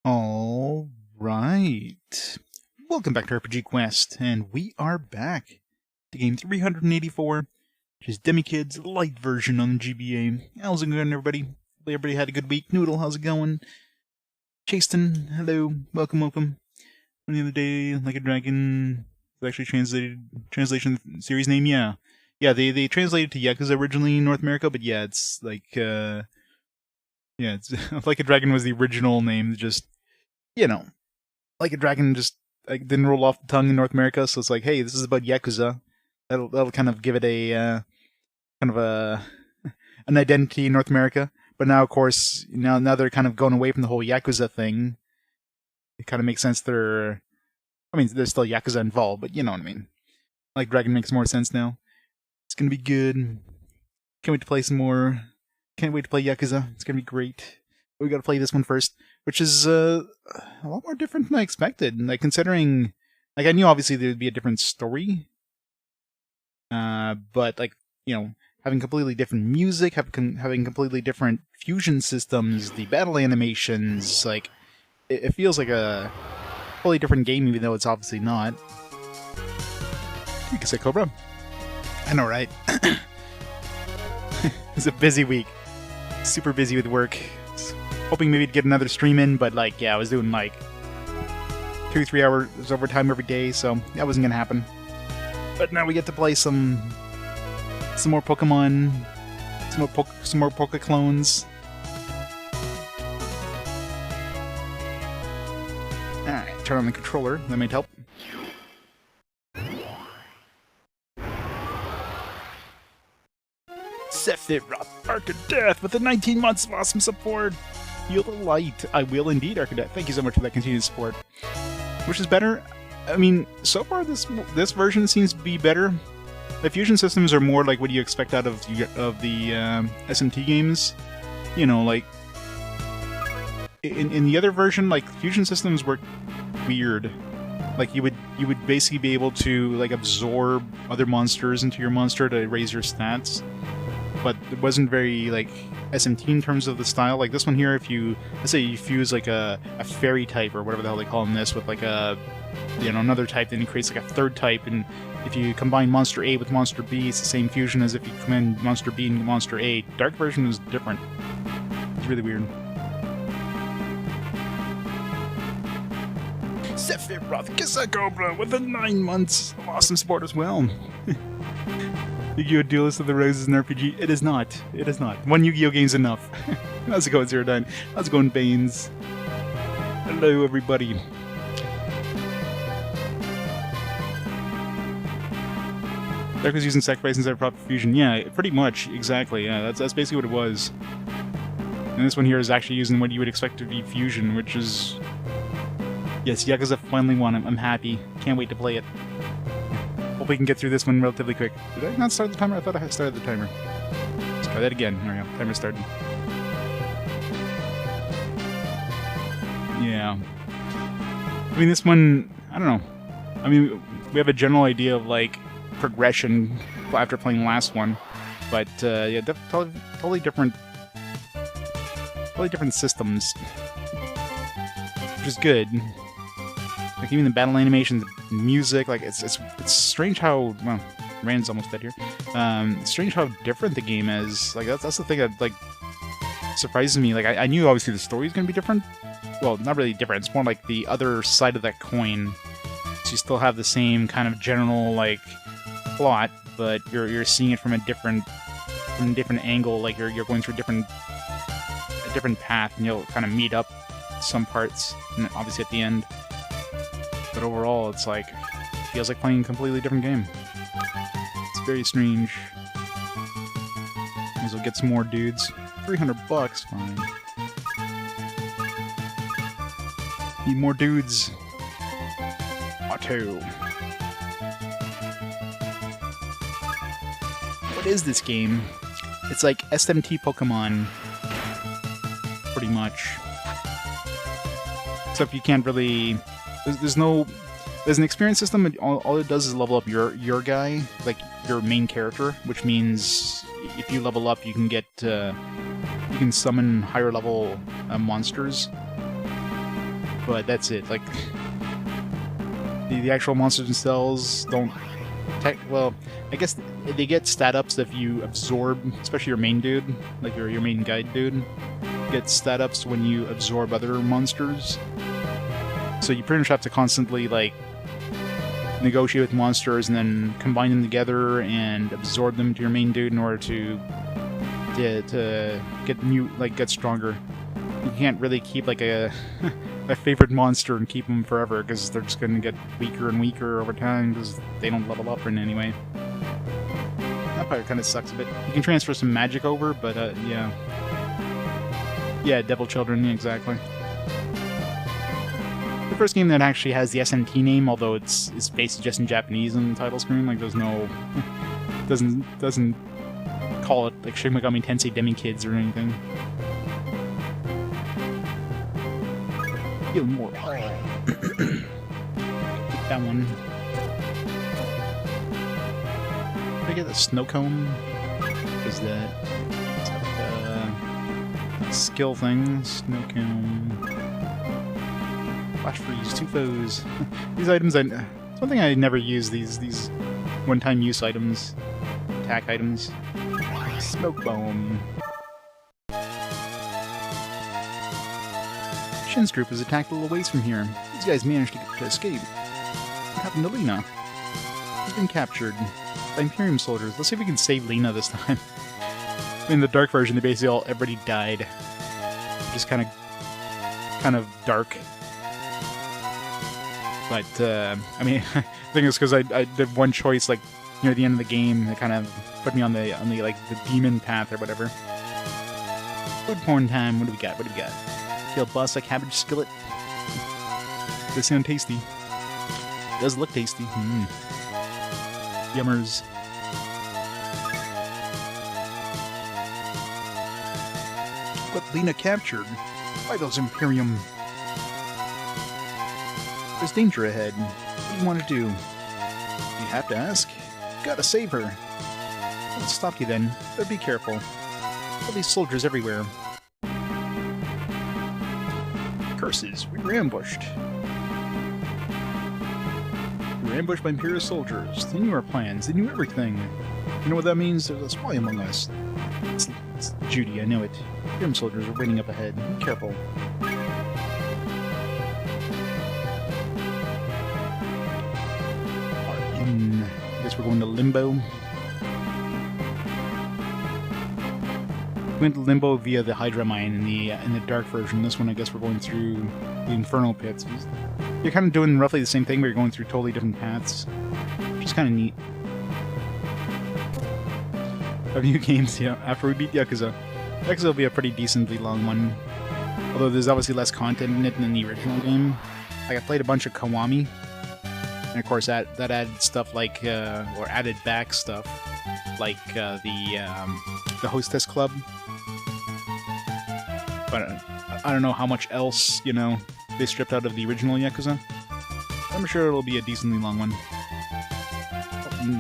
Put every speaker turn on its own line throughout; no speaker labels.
All right. Welcome back to RPG Quest, and we are back to game 384, which is DemiKids light version on the GBA. How's it going, everybody? Hopefully everybody had a good week. Noodle, how's it going? Chasten, hello, welcome. The other day, Like a Dragon, actually translation series name, yeah. Yeah, they translated to Yakuza originally in North America, but yeah, it's like, yeah, it's Like a Dragon was the original name, just, Like a Dragon just didn't roll off the tongue in North America, so it's like, hey, this is about Yakuza. That'll kind of give it a kind of a an identity in North America. But now, of course, now they're kind of going away from the whole Yakuza thing. It kind of makes sense. There's still Yakuza involved, but you know what I mean. Like Dragon makes more sense now. It's gonna be good. Can't wait to play some more. Can't wait to play Yakuza. It's gonna be great. But we gotta play this one first, which is a lot more different than I expected. Like considering, like I knew obviously there would be a different story, but having completely different music, having completely different fusion systems, the battle animations, like it feels like a totally different game, even though it's obviously not. You can say Cobra. I know, right? It's a busy week. Super busy with work. Hoping maybe to get another stream in, but I was doing 2-3 hours overtime every day, so that wasn't gonna happen. But now we get to play some more Pokemon, some more Poke clones. Alright, turn on the controller, that might help. Sephiroth, Arc of Death, with the 19 months of awesome support. Feel the light. I will indeed, Arc of Death. Thank you so much for that continued support. Which is better? I mean, so far this version seems to be better. The fusion systems are more like what you expect out of the SMT games. You know, like in the other version, like fusion systems were weird. Like you would basically be able to absorb other monsters into your monster to raise your stats, but it wasn't very SMT in terms of the style. Like this one here, let's say you fuse a fairy type or whatever the hell they call in this with another type, then it creates a third type, and if you combine Monster A with Monster B, it's the same fusion as if you combine Monster B and Monster A. Dark version is different. It's really weird. Sephiroth Kisagobra with the 9 months of awesome support as well. Yu-Gi-Oh! Duelist of the Roses in RPG? It is not. It is not. One Yu-Gi-Oh! Game's enough. How's it going, Zero Nine? How's it going, Baines? Hello, everybody. Dark was using sacrifice instead of proper fusion. Yeah, pretty much. Exactly. Yeah, that's basically what it was. And this one here is actually using what you would expect to be fusion, which is... Yes, Yakuza finally won. I'm happy. Can't wait to play it. Hope we can get through this one relatively quick. Did I not start the timer? I thought I had started the timer. Let's try that again. There we go. Timer started. Yeah. I mean, this one... I don't know. I mean, we have a general idea of, progression after playing the last one. But, yeah, totally different... Totally different systems. Which is good. Even the battle animations, the music, it's strange how, well, Rand's almost dead here. It's strange how different the game is. That's the thing that surprises me. I knew obviously the story is gonna be different. Well, not really different. It's more like the other side of that coin. So you still have the same kind of general plot, but you're seeing it from a different angle. You're going through a different path, and you'll kind of meet up some parts, and obviously at the end. But overall, it's feels like playing a completely different game. It's very strange. Might as well get some more dudes. $300, fine. Need more dudes. Otto. What is this game? It's like SMT Pokemon, pretty much. Except you can't really... There's an experience system, and all it does is level up your guy, your main character, which means if you level up, you can get you can summon higher level monsters. but that's it. Like, the actual monsters themselves don't... well, I guess they get stat ups if you absorb, especially your main dude, like your main guide dude, gets stat ups when you absorb other monsters. So you pretty much have to constantly, like, negotiate with monsters and then combine them together and absorb them to your main dude in order to get stronger. You can't really keep like a favorite monster and keep them forever, because they're just going to get weaker and weaker over time because they don't level up in any way. That part kind of sucks a bit. You can transfer some magic over, but yeah. Yeah, Devil Children, exactly. The first game that actually has the SMT name, although it's basically just in Japanese on the title screen. Like, there's no... doesn't call it like Shin Megami Tensei DemiKids or anything. Feel more. That one. Did I get the snow cone? What is that? It's like a skill thing. Snow cone. Flash freeze. 2 foes. These items, it's one thing I never use. These one-time use items, attack items. Smoke bomb. Shin's group is attacked a little ways from here. These guys managed to escape. What happened to Lena? She's been captured by Imperium soldiers. Let's see if we can save Lena this time. In the dark version, they basically everybody died. Just kind of dark. But I mean, I think it's because I did one choice like near the end of the game that kind of put me on the like the demon path or whatever. Food porn time. What do we got? What do we got? Kill boss a cabbage skillet. Does sound tasty. Does look tasty. Yummers. But Lena captured by those Imperium. There's danger ahead. What do you want to do? You have to ask. Gotta save her. I'll stop you then, but be careful. All these soldiers everywhere. Curses, we were ambushed. We were ambushed by Imperial soldiers. They knew our plans. They knew everything. You know what that means? There's a spy among us. It's Judy, I know it. Imperial soldiers are waiting up ahead. Be careful. I guess we're going to Limbo. We went to Limbo via the Hydra Mine in the dark version. This one, I guess we're going through the Infernal Pits. You're kind of doing roughly the same thing, but you're going through totally different paths, which is kind of neat. Of new games, yeah. After we beat Yakuza, Yakuza will be a pretty decently long one. Although there's obviously less content in it than the original game. Like, I played a bunch of Kiwami, and of course that added stuff like, or added back stuff, like the Hostess Club. But I don't know how much else, you know, they stripped out of the original Yakuza. I'm sure it'll be a decently long one.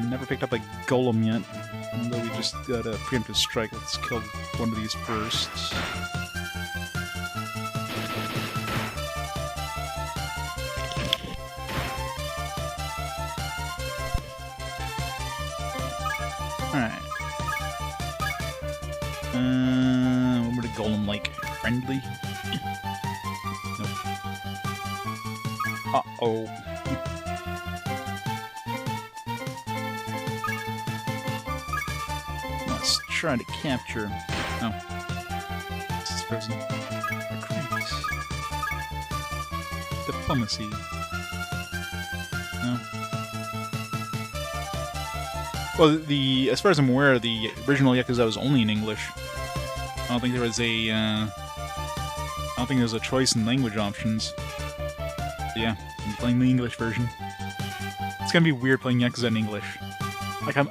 Never picked up a golem yet. Although we just got a preemptive strike. Let's kill one of these first. Alright. What would a golem like? Friendly? Nope. Uh-oh. Let's try to capture... No. This is frozen. Recruit. Diplomacy. No. Well, as far as I'm aware, the original Yakuza was only in English. I don't think there was a choice in language options. But yeah, I'm playing the English version. It's gonna be weird playing Yakuza in English. Like, I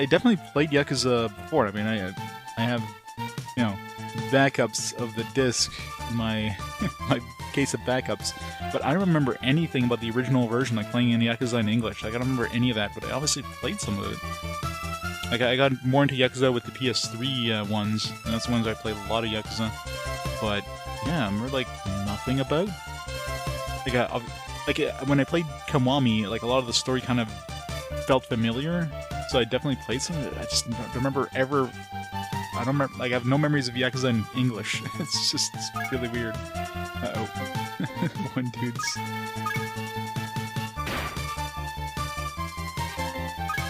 definitely played Yakuza before. I mean, I have, you know, backups of the disc, my case of backups. But I don't remember anything about the original version, like playing in Yakuza in English. Like, I don't remember any of that, but I obviously played some of it. Like, I got more into Yakuza with the PS3 ones, and that's the ones I played a lot of Yakuza. But yeah, I remember, like, nothing about When I played Kiwami, like a lot of the story kind of felt familiar, so I definitely played some of it. I just don't remember ever. I don't remember. Like I have no memories of Yakuza in English. It's really weird. Uh-oh. One dude's.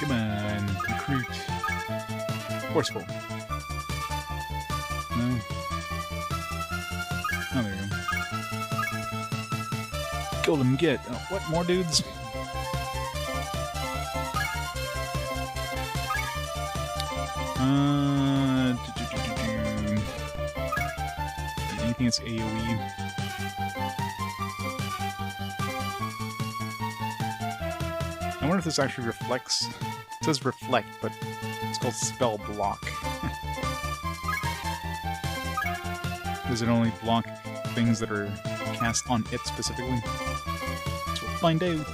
Come on, recruit. Forceful. No. Oh, there you go. Golden get. Oh, what, more dudes? Anything that's AoE. I wonder if this actually reflects. It says reflect, but it's called spell block. Does it only block things that are cast on it specifically? So we'll find out.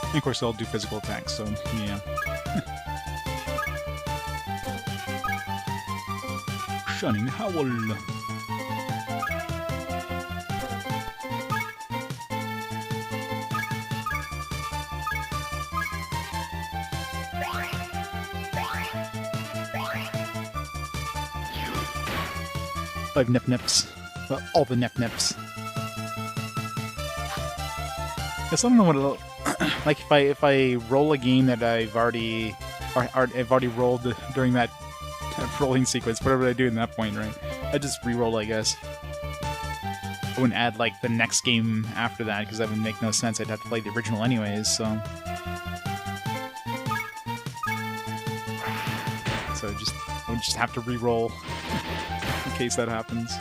And of course, they'll do physical attacks, so yeah. Shunning Howl. 5 nip-nips. Well, all the nip-nips. Guess I don't know what it'll... like, if I roll a game that I've already rolled during that rolling sequence, whatever I do in that point, right? I just re-roll, I guess. I wouldn't add, like, the next game after that, because that would make no sense. I'd have to play the original anyways, so... So I would just have to re-roll in case that happens.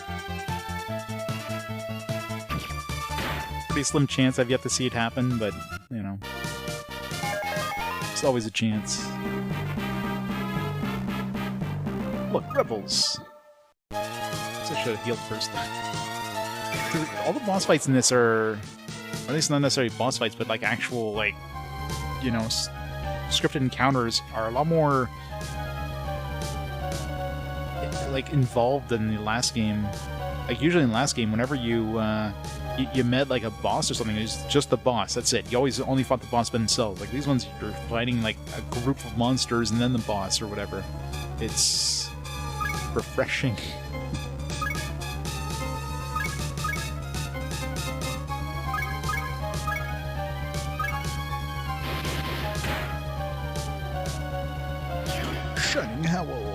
Pretty slim chance. I've yet to see it happen, but, you know. There's always a chance. Look, rebels! So I should have healed first. All the boss fights in this are... Or at least not necessarily boss fights, but like actual, like, you know, scripted encounters are a lot more... like involved than the last game. Like usually in the last game, whenever you met like a boss or something, it's just the boss. That's it. You always only fought the boss by themselves. Like these ones, you're fighting like a group of monsters and then the boss or whatever. It's refreshing. Shining Howl.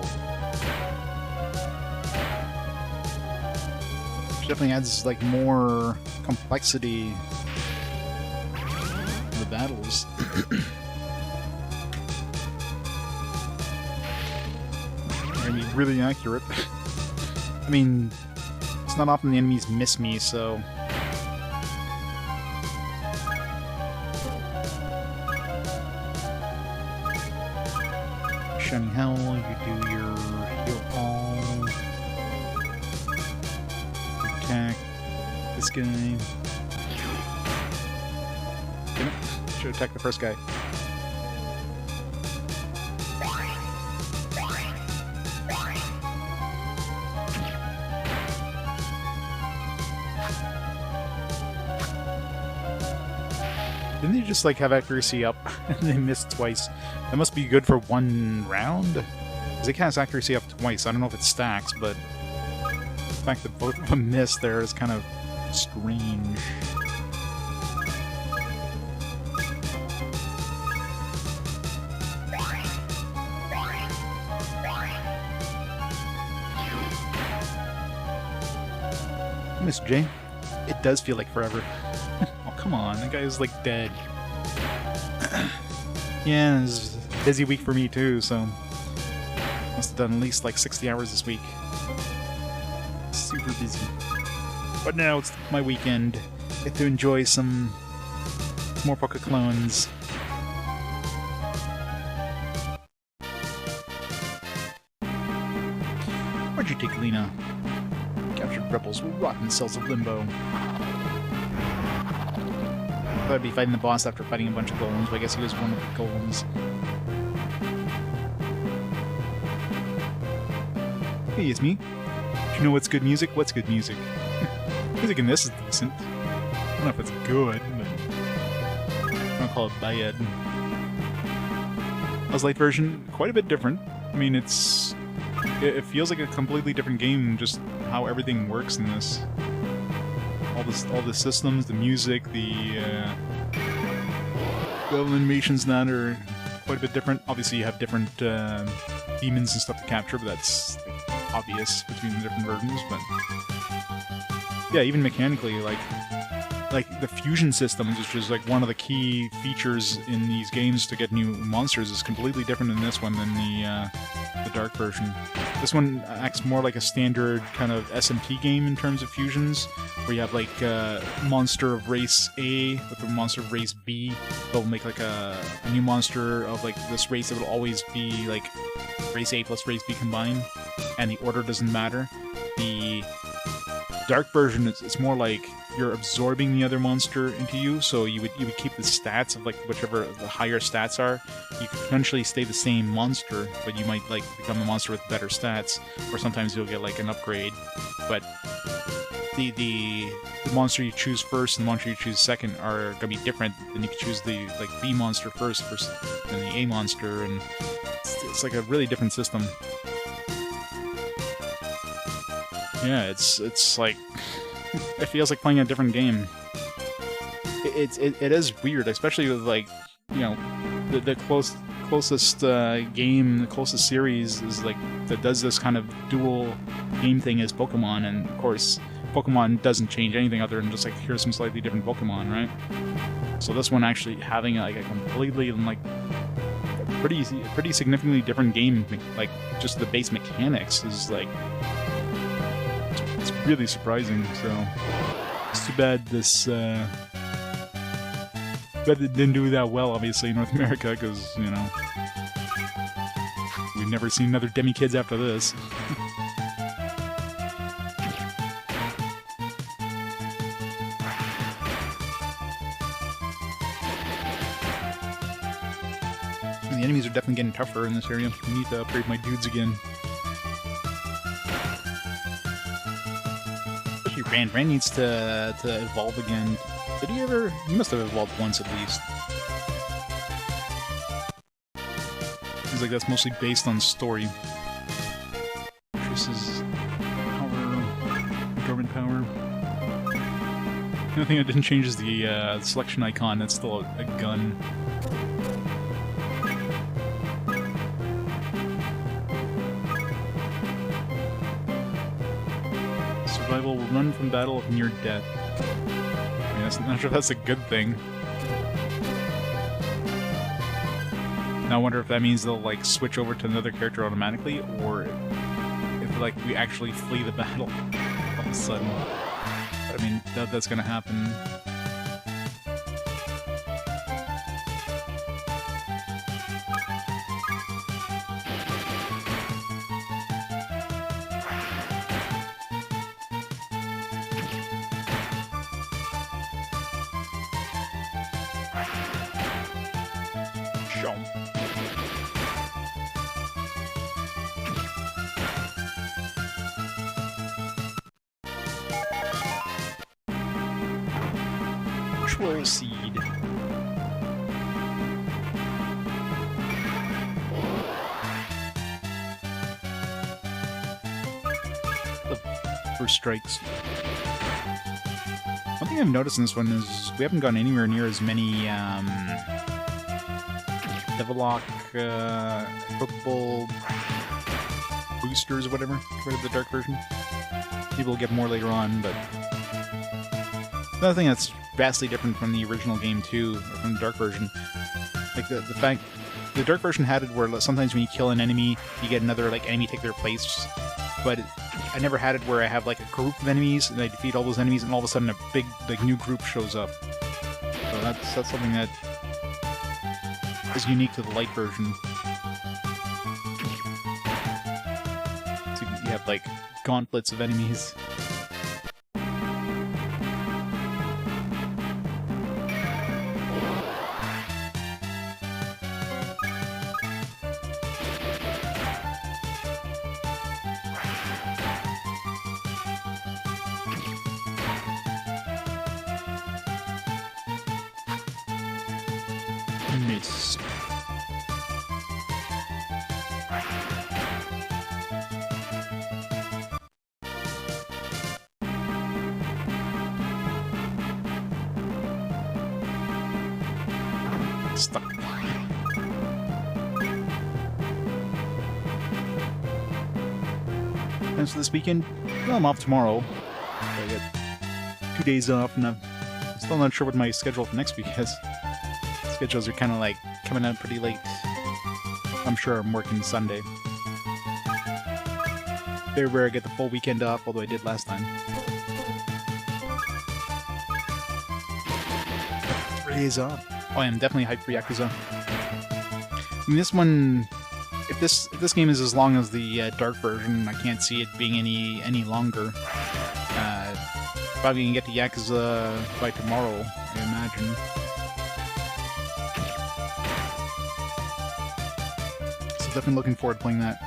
Definitely adds like more complexity to the battles. They're gonna be really accurate. I mean, it's not often the enemies miss me, so. Shining Howl, you do your heal all. Attack this guy. Damn it. Should attack the first guy. Didn't they just like have accuracy up and they missed twice? That must be good for one round? Because they cast accuracy up twice. I don't know if it stacks, but the fact that both of them missed there is kind of strange. Miss J, it does feel like forever. Oh, come on, that guy is like dead. Yeah, it's a busy week for me too, so must have done at least like 60 hours this week. Super busy. But now it's my weekend. Get to enjoy some more Poké clones. Where'd you take Lena? Captured rebels will rot in cells of limbo. thought I'd be fighting the boss after fighting a bunch of golems, but I guess he was one of the golems. Hey, it's me. Do you know what's good music? What's good music? Music in this is decent. I don't know if it's good, but I don't call it bad. How's Light version? Quite a bit different. I mean, it feels like a completely different game, just how everything works in this. All the systems, the music, the animations that are quite a bit different. Obviously, you have different demons and stuff to capture, but that's obvious between the different versions. But yeah, even mechanically, like the fusion systems, which is like one of the key features in these games to get new monsters, is completely different in this one than the dark version. This one acts more like a standard kind of SMT game in terms of fusions, where you have like a monster of race A with a monster of race B. They'll make like a new monster of like this race that will always be like race A plus race B combined, and the order doesn't matter. The dark version, it's more like you're absorbing the other monster into you, so you would keep the stats of like whichever the higher stats are. You could potentially stay the same monster, but you might like become a monster with better stats, or sometimes you'll get like an upgrade. But the monster you choose first and the monster you choose second are gonna be different. Then you can choose the like B monster first versus than the A monster, and it's like a really different system. Yeah, it's like it feels like playing a different game. It is weird, especially with like, you know, the closest game, the closest series is like that does this kind of dual game thing is Pokemon, and of course Pokemon doesn't change anything other than just like here's some slightly different Pokemon, right? So this one actually having like a completely like pretty significantly different game, like just the base mechanics is like. It's really surprising, so it's too bad this but it didn't do that well, obviously, in North America, because, you know, we've never seen another DemiKids after this. And the enemies are definitely getting tougher in this area. I need to upgrade my dudes again. Rand needs to evolve again. Did he ever? He must have evolved once at least. Seems like that's mostly based on story. This is power, dormant power. The only thing that didn't change is the selection icon. That's still a gun. Survival will run from battle of near death. I mean, I'm not sure if that's a good thing. Now I wonder if that means they'll like switch over to another character automatically, or if like we actually flee the battle all of a sudden. But I mean, that's gonna happen. Troll seed. The first strikes. One thing I've noticed in this one is we haven't gone anywhere near as many Devilock equipable boosters or whatever for the dark version. People will get more later on, but another thing that's vastly different from the original game too, or from the dark version, like the fact the dark version had it where sometimes when you kill an enemy, you get another like enemy take their place, but I never had it where I have like a group of enemies and I defeat all those enemies and all of a sudden a big like new group shows up. So that's something that is unique to the light version. So you have like gauntlets of enemies. missed. Stuck. Plans for this weekend? Well, I'm off tomorrow. I get 2 days off, and I'm still not sure what my schedule for next week is. Schedules are kind of like coming out pretty late. I'm sure I'm working Sunday. Very rare I get the full weekend off, although I did last time. 3 days off. Oh, I'm definitely hyped for Yakuza. I mean, this one, if this game is as long as the dark version, I can't see it being any longer. Probably can get to Yakuza by tomorrow, I imagine. So definitely looking forward to playing that.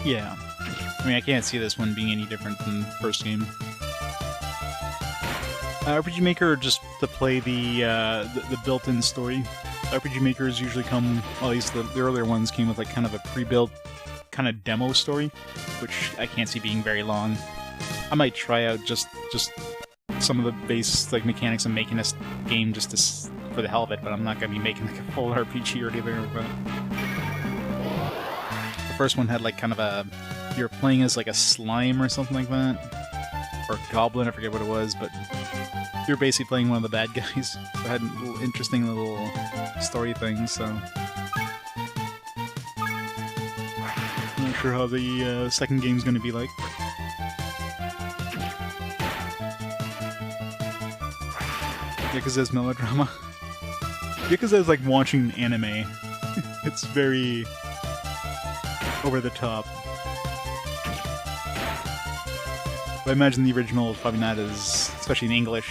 Yeah. I mean, I can't see this one being any different than the first game. RPG Maker, just to play the built-in story. RPG Makers usually come, well, at least the earlier ones came with like kind of a pre-built kind of demo story, which I can't see being very long. I might try out just some of the base like mechanics of making this game just for the hell of it, but I'm not gonna be making like a full RPG or anything like that. First one had like kind of a, you were playing as like a slime or something like that, or a goblin, I forget what it was, but you're basically playing one of the bad guys. So it had little interesting little story things. So I'm not sure how the second game's going to be like. Yakuza's melodrama. Yakuza's like watching anime. It's very over the top. But I imagine the original is probably not as, especially in English.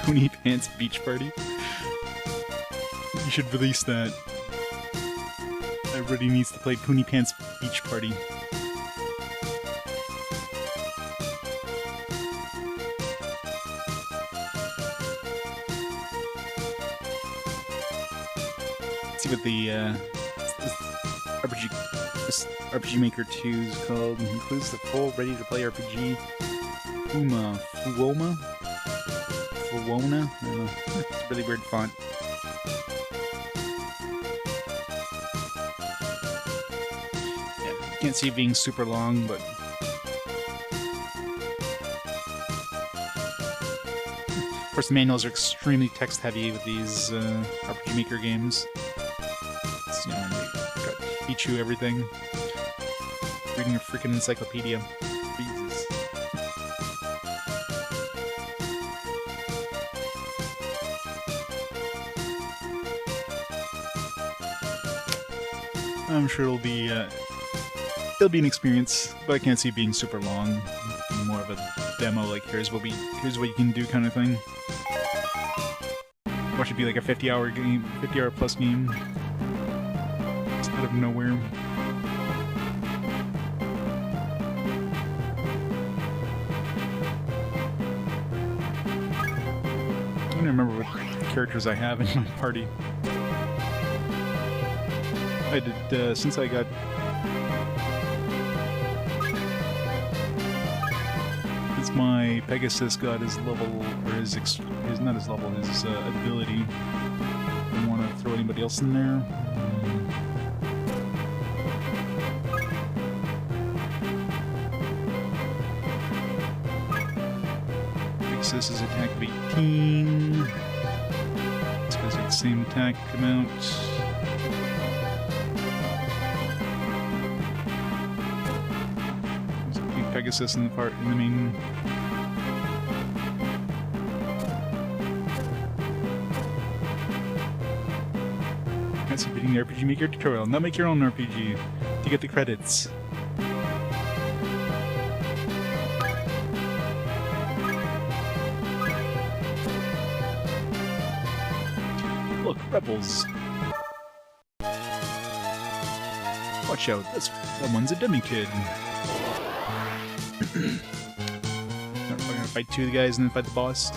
Pony Pants Beach Party. You should release that. Everybody needs to play Pony Pants Beach Party. Let's see what the this RPG Maker 2 is called. It includes the full ready-to-play RPG Fuwona? I don't know. It's a really weird font. Yeah, can't see it being super long, but of course the manuals are extremely text-heavy with these RPG Maker games. It's, you know, they got teach you everything. Reading a freaking encyclopedia. Jesus. I'm sure it'll be an experience, but I can't see it being super long. More of a demo, like here's what you can do kind of thing. Or it should be like a 50-hour game, 50-hour plus game. It's out of nowhere. I don't remember what characters I have in my party. I did, since I got... Since my Pegasus got his level, or his not his level, his ability. I don't want to throw anybody else in there. Pegasus is attack of 18. This guy's got the same attack amount. Pegasus in the main. That's beating the RPG Maker tutorial. Now make your own RPG to get the credits. Look, rebels. Watch out, that one's a DemiKid. We're gonna fight two of the guys and then fight the boss. Oh,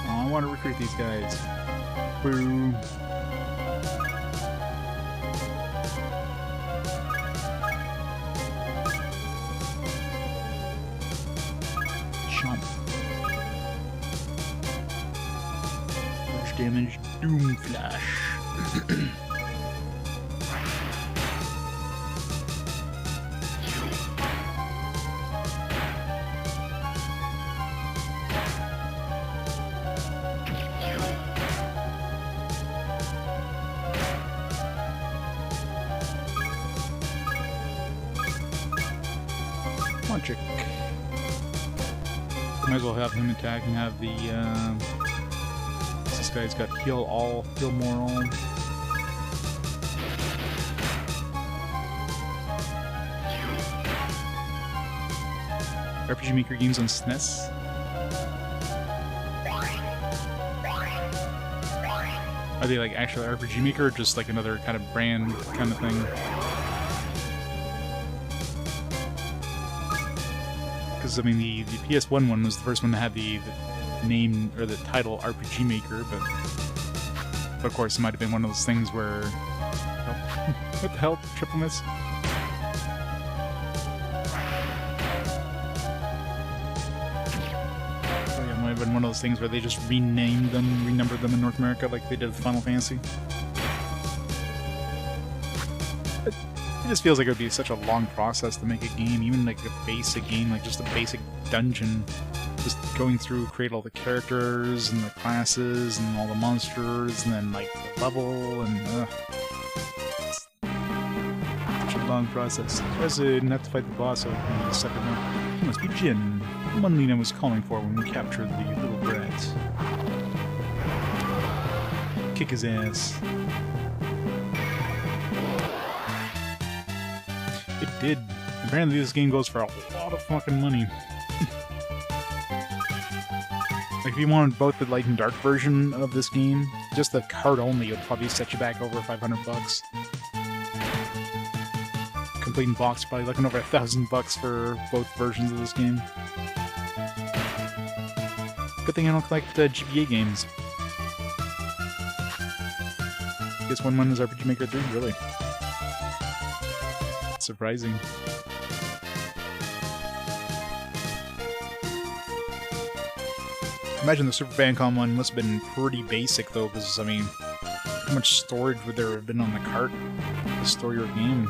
I want to recruit these guys. Boo. Chomp. Push damage, Doom Flash. Logic. Might as well have him attack and have the, this guy's got heal all, heal more all. RPG Maker games on SNES? Are they like actual RPG Maker or just like another kind of brand kind of thing? Because I mean, the PS1 one was the first one to have the name or the title RPG Maker, but of course it might have been one of those things where what the hell, triple miss. So yeah, it might have been one of those things where they just renumbered them in North America like they did with Final Fantasy. It just feels like it would be such a long process to make a game, even like a basic game, like just a basic dungeon. Just going through, create all the characters and the classes and all the monsters, and then like the level, and it's such a long process. I guess I didn't have to fight the boss over the second one. It must be Jin, the one Lena was calling for when we captured the little brat. Kick his ass. It did. Apparently this game goes for a lot of fucking money. Like if you wanted both the light and dark version of this game, just the card only would probably set you back over $500. Complete in box, probably looking over $1,000 for both versions of this game. Good thing I don't collect GBA games. Guess one is RPG Maker 3, really. Surprising. I imagine the Super Famicom one must have been pretty basic though, because I mean, how much storage would there have been on the cart to store your game?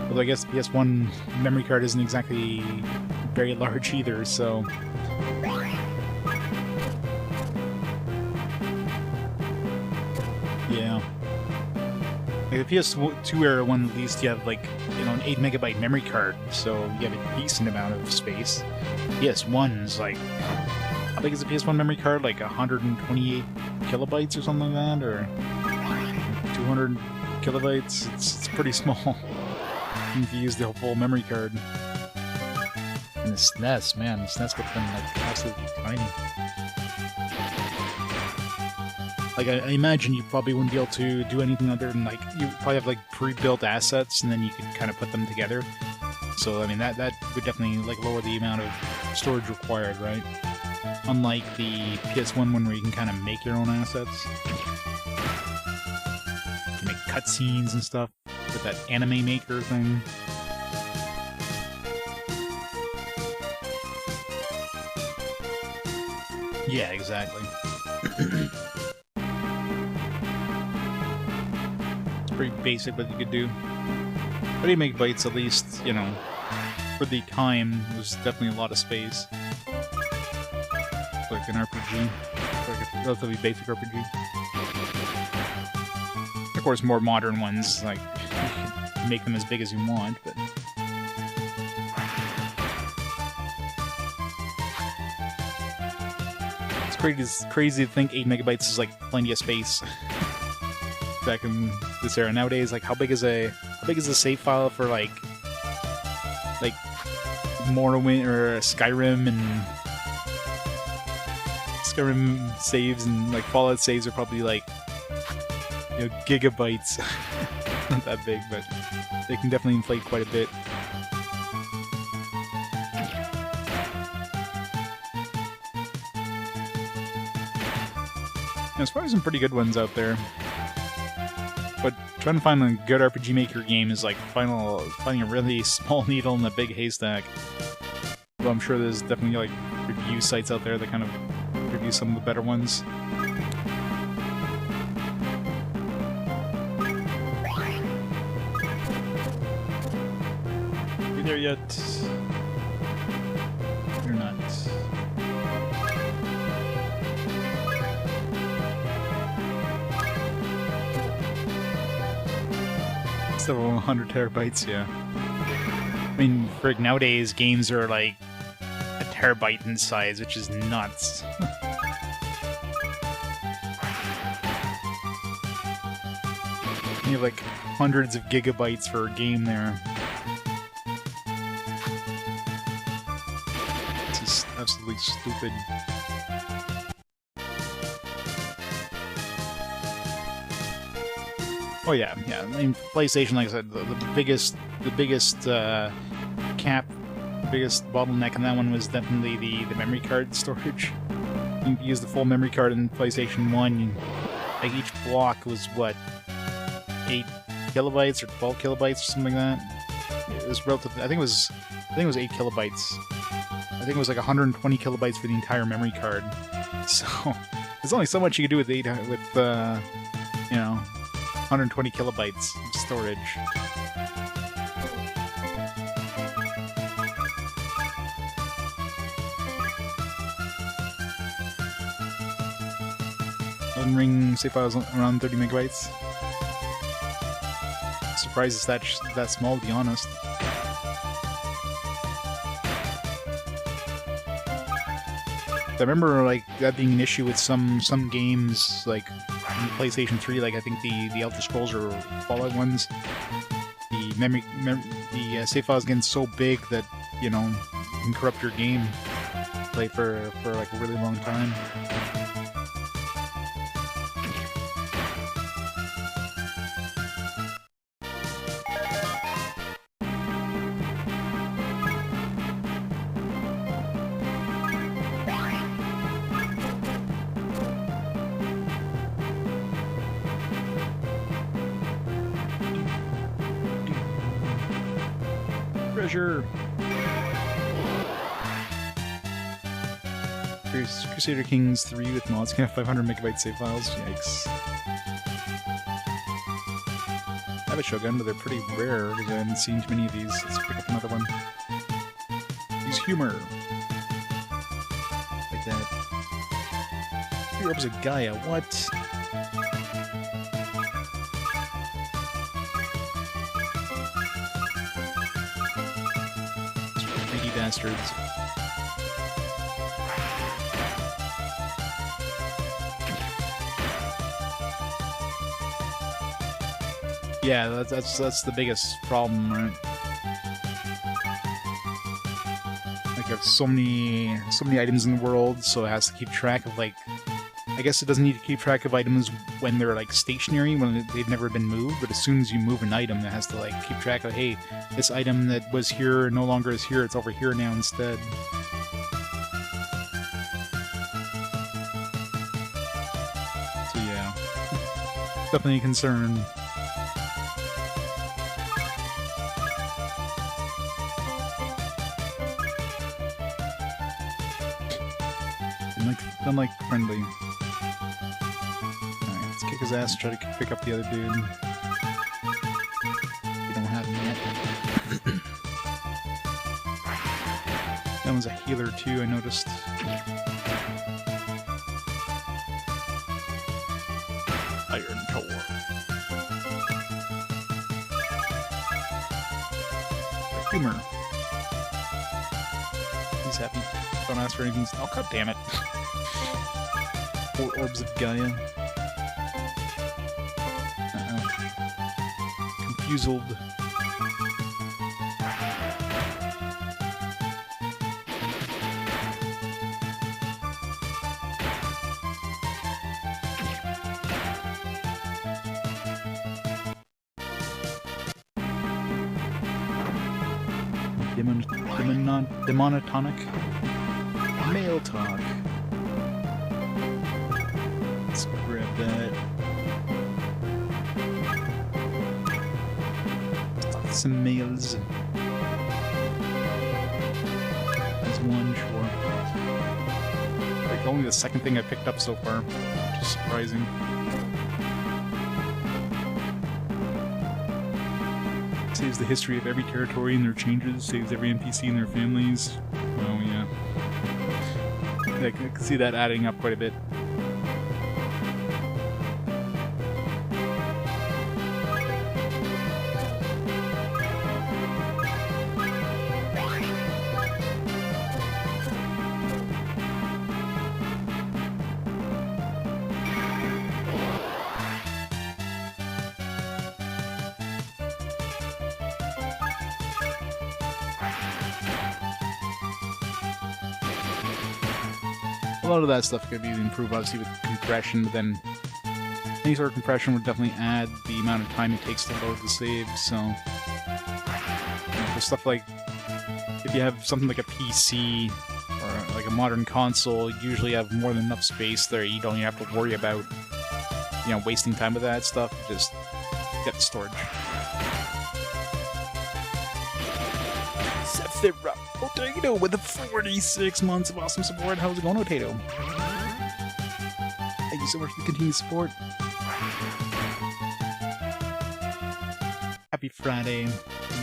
Although I guess the PS1 memory card isn't exactly very large either, so... Yeah. Like the PS2 era one, at least you have like, you know, an 8 megabyte memory card, so you have a decent amount of space. PS1's like, how big is the PS1 memory card? Like 128 kilobytes or something like that, or 200 kilobytes? It's pretty small if you use the full memory card. And the SNES, man, the SNES would have been like absolutely tiny. Like, I imagine you probably wouldn't be able to do anything other than, like, you probably have, like, pre-built assets, and then you could kind of put them together. So, I mean, that would definitely, like, lower the amount of storage required, right? Unlike the PS1 one where you can kind of make your own assets. You can make cutscenes and stuff with that anime maker thing. Yeah, exactly. Pretty basic what you could do. But you make bytes at least, you know, for the time, there's definitely a lot of space. Like an RPG. Like a relatively basic RPG. Of course, more modern ones, like, you can make them as big as you want, but... It's crazy to think 8 megabytes is, like, plenty of space. Back in this era. Nowadays, like, how big is a save file for like Morrowind or Skyrim Skyrim saves and like Fallout saves are probably like, you know, gigabytes. Not that big, but they can definitely inflate quite a bit. There's probably some pretty good ones out there, but trying to find a good RPG Maker game is like finding a really small needle in a big haystack. Though I'm sure there's definitely like review sites out there that kind of review some of the better ones. Are you there yet? You're not. Still 100 terabytes, yeah. I mean, frig, nowadays games are like a terabyte in size, which is nuts. You have like hundreds of gigabytes for a game there. This is absolutely stupid. Oh yeah. I mean, PlayStation, like I said, the biggest cap, the biggest bottleneck in that one was definitely the memory card storage. You could use the full memory card in PlayStation 1. Like each block was what, 8 kilobytes or 12 kilobytes or something like that. It was relatively. I think it was 8 kilobytes. I think it was like 120 kilobytes for the entire memory card. So there's only so much you could do with you know, 120 kilobytes of storage. Elden Ring save files around 30 megabytes. Surprised it's that small, to be honest. I remember like that being an issue with some games, like on the PlayStation 3, like I think the Elder Scrolls or Fallout ones. The save files getting so big that, you know, you can corrupt your game. Play for like a really long time. Treasure. Crusader Kings 3 with mods can have 500 megabyte save files. Yikes. I have a Shogun, but they're pretty rare because I haven't seen too many of these. Let's pick up another one. Use humor. Like that. 3 Orbs of Gaia. What? Bastards. Yeah, that's the biggest problem, right? Like, I have so many items in the world, so it has to keep track of, like, I guess it doesn't need to keep track of items when they're like stationary, when they've never been moved, but as soon as you move an item, it has to like keep track of, hey, this item that was here no longer is here, it's over here now instead. So yeah, definitely a concern. Unlike friendly. Kick his ass and try to pick up the other dude. You don't have him yet. That one's a healer too, I noticed. Iron Tower. Humor. He's happy. Don't ask for anything. Oh, god damn it. 4 Orbs of Gaia. Confused. Demonotonic. Mail talk. Let's grab that. Some mails. That's one, sure. Like only the second thing I picked up so far, which is surprising. Saves the history of every territory and their changes, saves every NPC and their families. Oh yeah. I can see that adding up quite a bit. A lot of that stuff could be improved, obviously, with compression, but then any sort of compression would definitely add the amount of time it takes to load the save, so... You know, for stuff like... If you have something like a PC, or like a modern console, you usually have more than enough space there, you don't even have to worry about, you know, wasting time with that stuff, just get the storage. Sephiroth Potato with the 46 months of awesome support. How's it going, Potato? Thank you so much for the continued support. Happy Friday.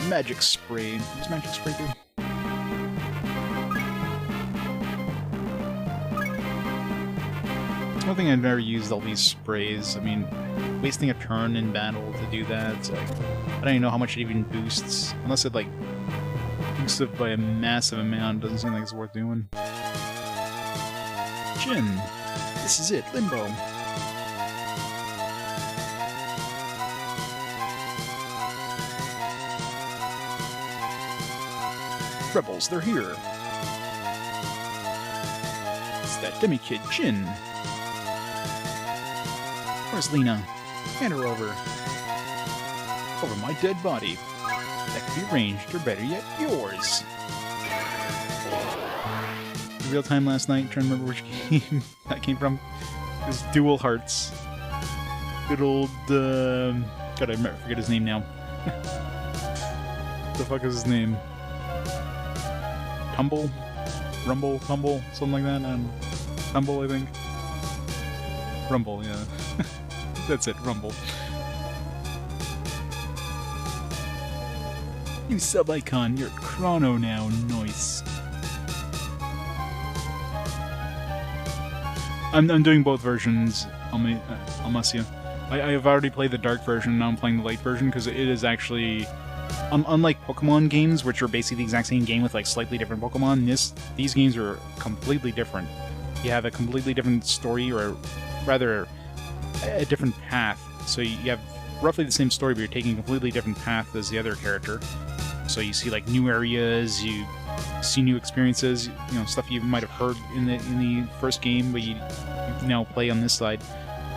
Magic Spray. What's Magic Spray do? It's one thing I've never used all these sprays. I mean, wasting a turn in battle to do that, it's like, I don't even know how much it even boosts. Unless it, like, it by a massive amount, doesn't seem like it's worth doing. Jin, this is it, Limbo. Rebels, they're here. It's that DemiKid, Jin. Where's Lena? Hand her over. Over my dead body. That could be arranged, or better yet, yours. Real time last night, trying to remember which game that came from. It was Dual Hearts. Good old, God, I forget his name now. What the fuck is his name? Tumble? Rumble? Tumble? Something like that? Tumble, I think. Rumble, yeah. That's it, Rumble. New sub icon, you're Chrono now, nice. I'm doing both versions, Almasia. I've already played the dark version, now I'm playing the light version, because it is actually... unlike Pokemon games, which are basically the exact same game with like slightly different Pokemon, these games are completely different. You have a completely different story, or rather, a different path. So you have roughly the same story, but you're taking a completely different path as the other character. So you see like new areas, you see new experiences, you know, stuff you might have heard in the first game, but you now play on this side.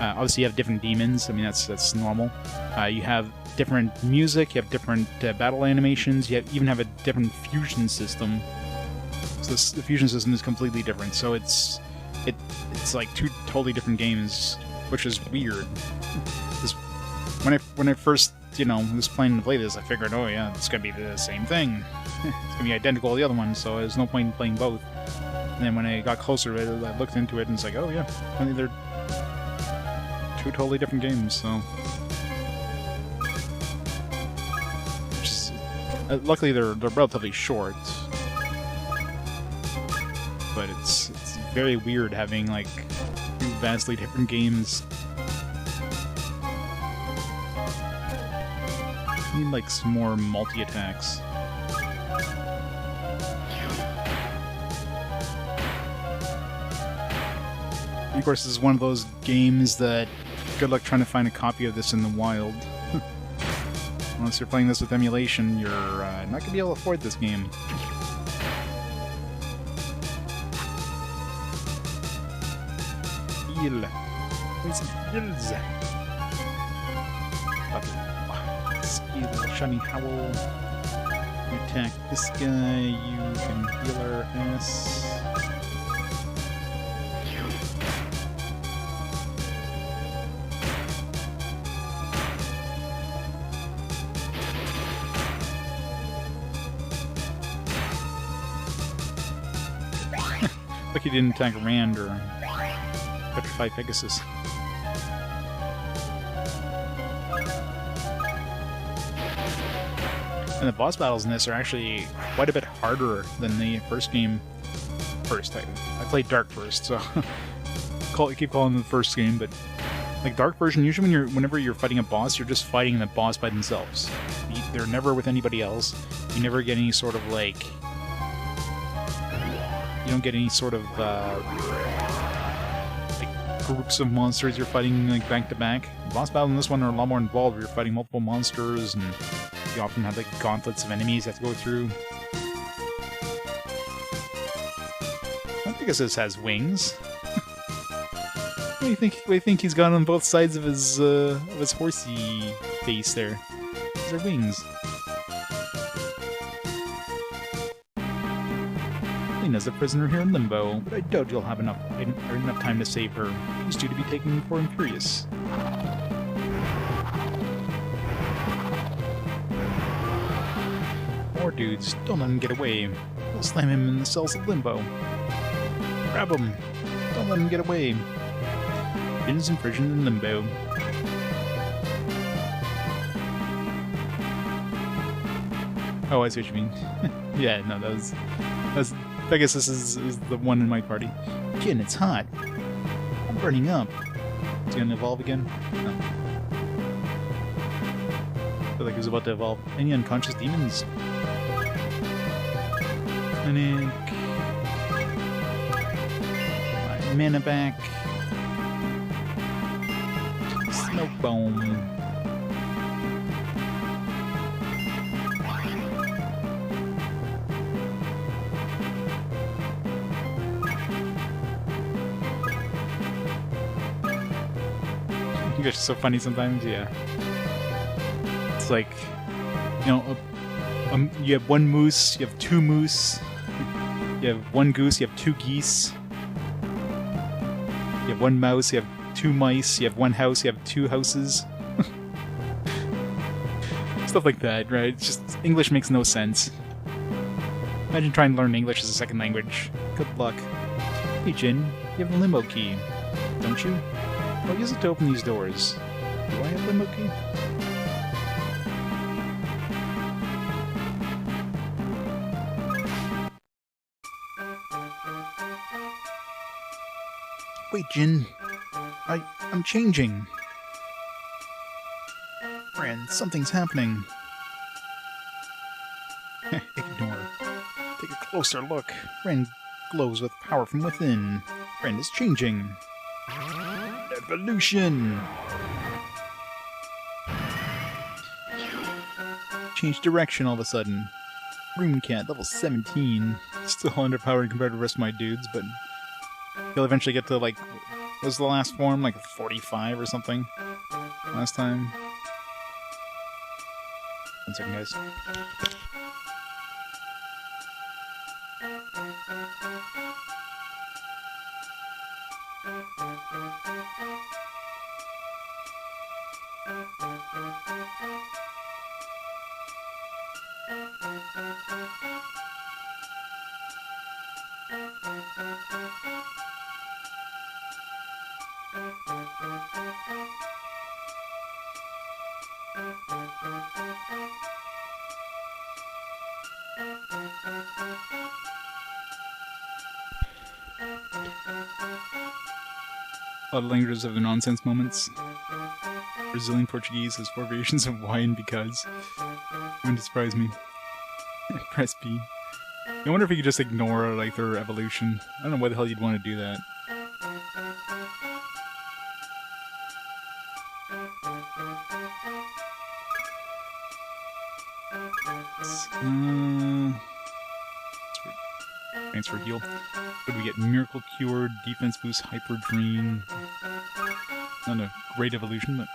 Obviously, you have different demons. I mean, that's normal. You have different music. You have different battle animations. You even have a different fusion system. So the fusion system is completely different. So it's like two totally different games, which is weird. When I first, you know, was planning to play this, I figured, oh yeah, it's gonna be the same thing. It's gonna be identical to the other one, so there's no point in playing both. And then when I got closer to it, I looked into it, and it's like, oh yeah, I mean, they're two totally different games. So, which is, luckily they're relatively short, but it's very weird having like two vastly different games. I need like some more multi-attacks. And of course, this is one of those games that good luck trying to find a copy of this in the wild. Unless you're playing this with emulation, you're not going to be able to afford this game. Eel. Where's eels? Skill, Shiny Howl, attack this guy, you can heal our ass. Like he didn't attack Rand or petrify Pegasus. And the boss battles in this are actually quite a bit harder than the first game. I played Dark first, so I keep calling it the first game, but like Dark version, usually whenever you're fighting a boss, you're just fighting the boss by themselves. They're never with anybody else. You never get any sort of like... You don't get any sort of like groups of monsters you're fighting like back to back. The boss battles in this one are a lot more involved. You're fighting multiple monsters, and you often have like gauntlets of enemies you have to go through. I think this has wings. What do you think he's got on both sides of his horsey face there? Those are wings. Lena's a prisoner here in Limbo, but I doubt you'll have enough time to save her. She's due to be taken for Imperius. More dudes, don't let him get away. We'll slam him in the cells of Limbo. Grab him! Don't let him get away. Jin's imprisoned in Limbo. Oh, I see what you mean. Yeah, no, that was I guess this is the one in my party. Jin, it's hot. I'm burning up. It's gonna evolve again? No. I feel like he was about to evolve. Any unconscious demons? Clinic. My mana back. Smoke bomb. You guys are so funny sometimes, yeah. It's like, you know, you have one moose, you have two moose, you have one goose, you have two geese, you have one mouse, you have two mice, you have one house, you have two houses. Stuff like that, right? It's just, English makes no sense. Imagine trying to learn English as a second language. Good luck. Hey Jin, you have the Limbo key, don't you? I'll use it to open these doors. Do I have Limbo key? Wait, Jin. I'm changing. Friend, something's happening. Ignore. Take a closer look. Friend glows with power from within. Friend is changing. Evolution! Change direction all of a sudden. Room Cat, level 17. Still underpowered compared to the rest of my dudes, but he'll eventually get to, like, what was the last form? Like 45 or something? Last time? 1 second, guys. A lot of languages have their nonsense moments. Brazilian Portuguese has 4 variations of why and because. Wouldn't surprise me. Press B. I wonder if you could just ignore, like, their evolution. I don't know why the hell you'd want to do that. Transfer heal. What do we get? Miracle Cure, Defense Boost, Hyper Dream. Not a great evolution, but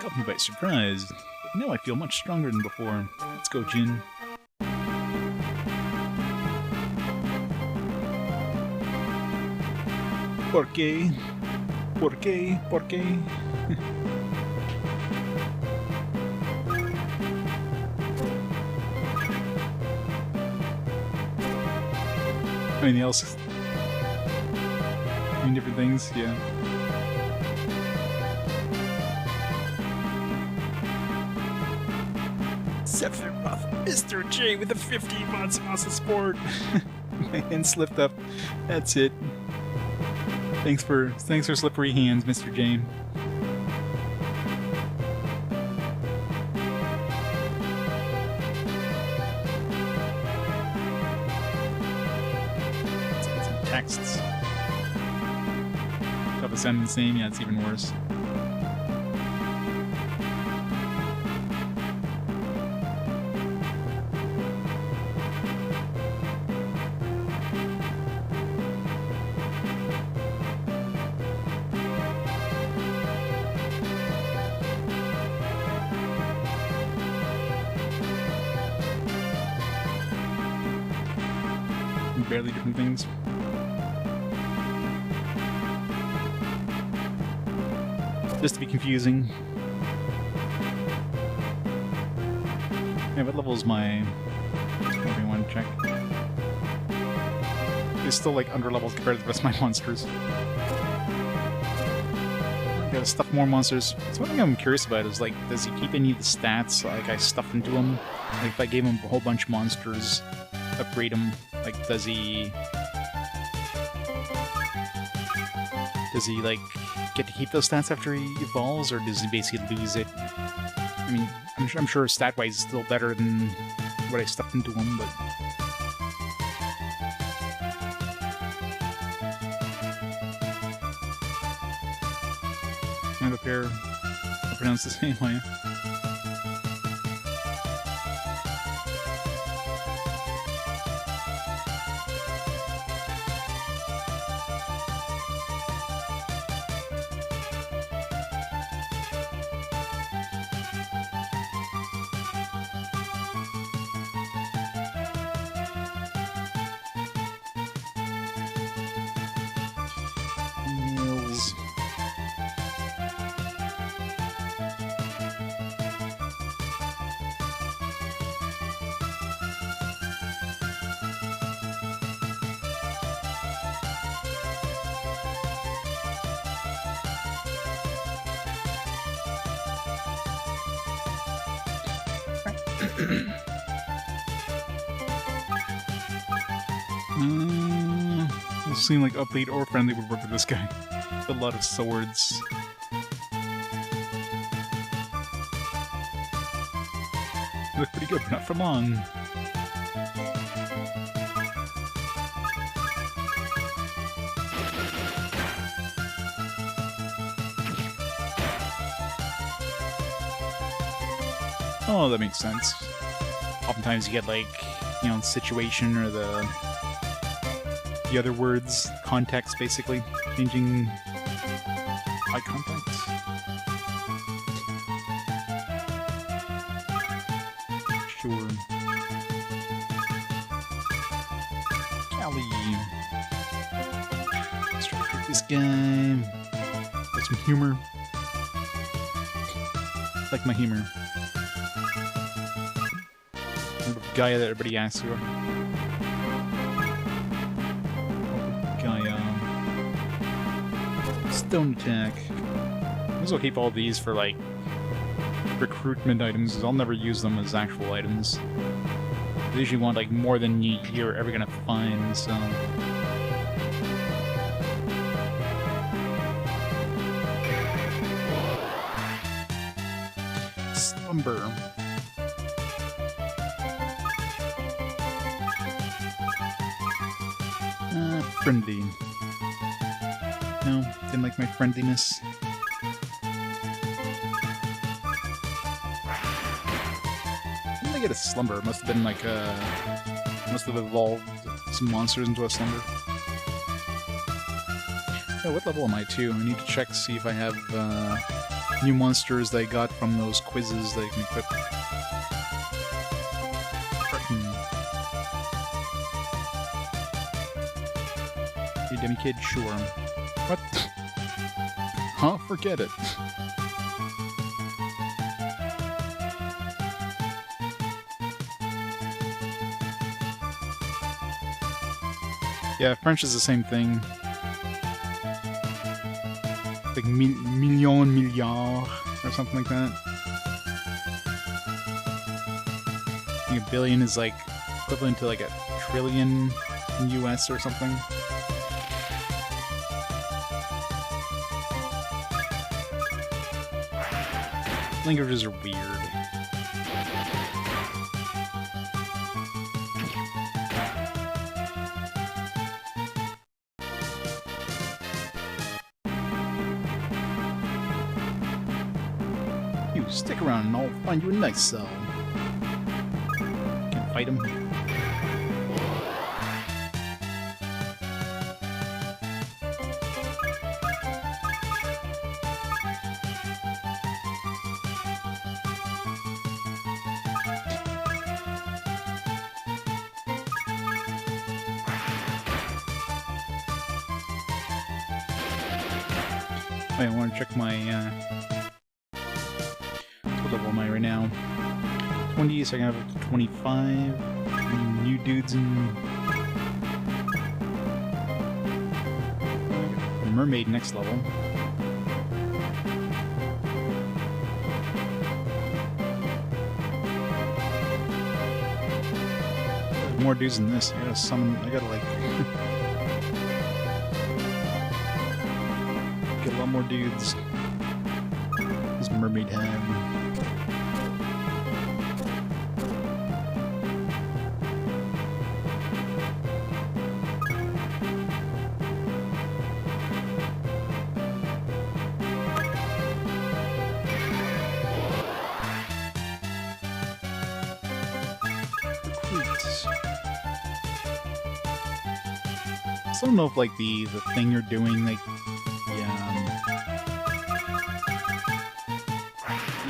got me by surprise. But Now I feel much stronger than before. Let's go, Jin. ¿Por qué? ¿Por qué? ¿Por qué? Anything else? Any different things? Yeah. Sephiroth, Mr. J with the 50 months of support. My hand slipped up. That's it. Thanks for slippery hands, Mr. J. Texts. If I sound insane, yeah, it's even worse. Barely different things. Just to be confusing. Yeah, what level is my... What do you want to check? It's still like under-leveled compared to the rest of my monsters. I gotta stuff more monsters. So one thing I'm curious about is, like, does he keep any of the stats like I stuffed into him? Like, if I gave him a whole bunch of monsters, upgrade him, like, does he, like, get to keep those stats after he evolves, or does he basically lose it? I mean, I'm sure stat-wise it's still better than what I stuffed into him, but... I have a pair pronounced the same way. It seemed like upbeat or friendly would work with this guy. A lot of swords. Look pretty good, but not for long. Oh, that makes sense. Oftentimes you get, like, you know, situation or the other words, context, basically. Changing eye contact. Sure. Callie. Let's try to pick this guy. Got some humor. Like my humor. Gaia that everybody asks for. Gaia. Stone attack. Might as well keep all these for, like, recruitment items, because I'll never use them as actual items. They usually want, like, more than you're ever gonna find, so... Slumber. Friendly. No, didn't like my friendliness. Didn't I get a slumber? Must have been like a... Must have evolved some monsters into a slumber. Oh, what level am I to? I need to check to see if I have new monsters that I got from those quizzes that you can equip. Hey, DemiKid, sure. What? Huh? Forget it. Yeah, French is the same thing. Like million, milliard, or something like that. I think a billion is like equivalent to like a trillion in US or something. Languages are weird. You stick around and I'll find you a nice cell. Can fight him. Wait, I want to check my, what level am I right now? 20, so I can have 25. New dudes in... Mermaid next level. There's more dudes than this. I gotta summon, I gotta like... get a lot more dudes. This mermaid have. Recruits. So I don't know if like the thing you're doing, like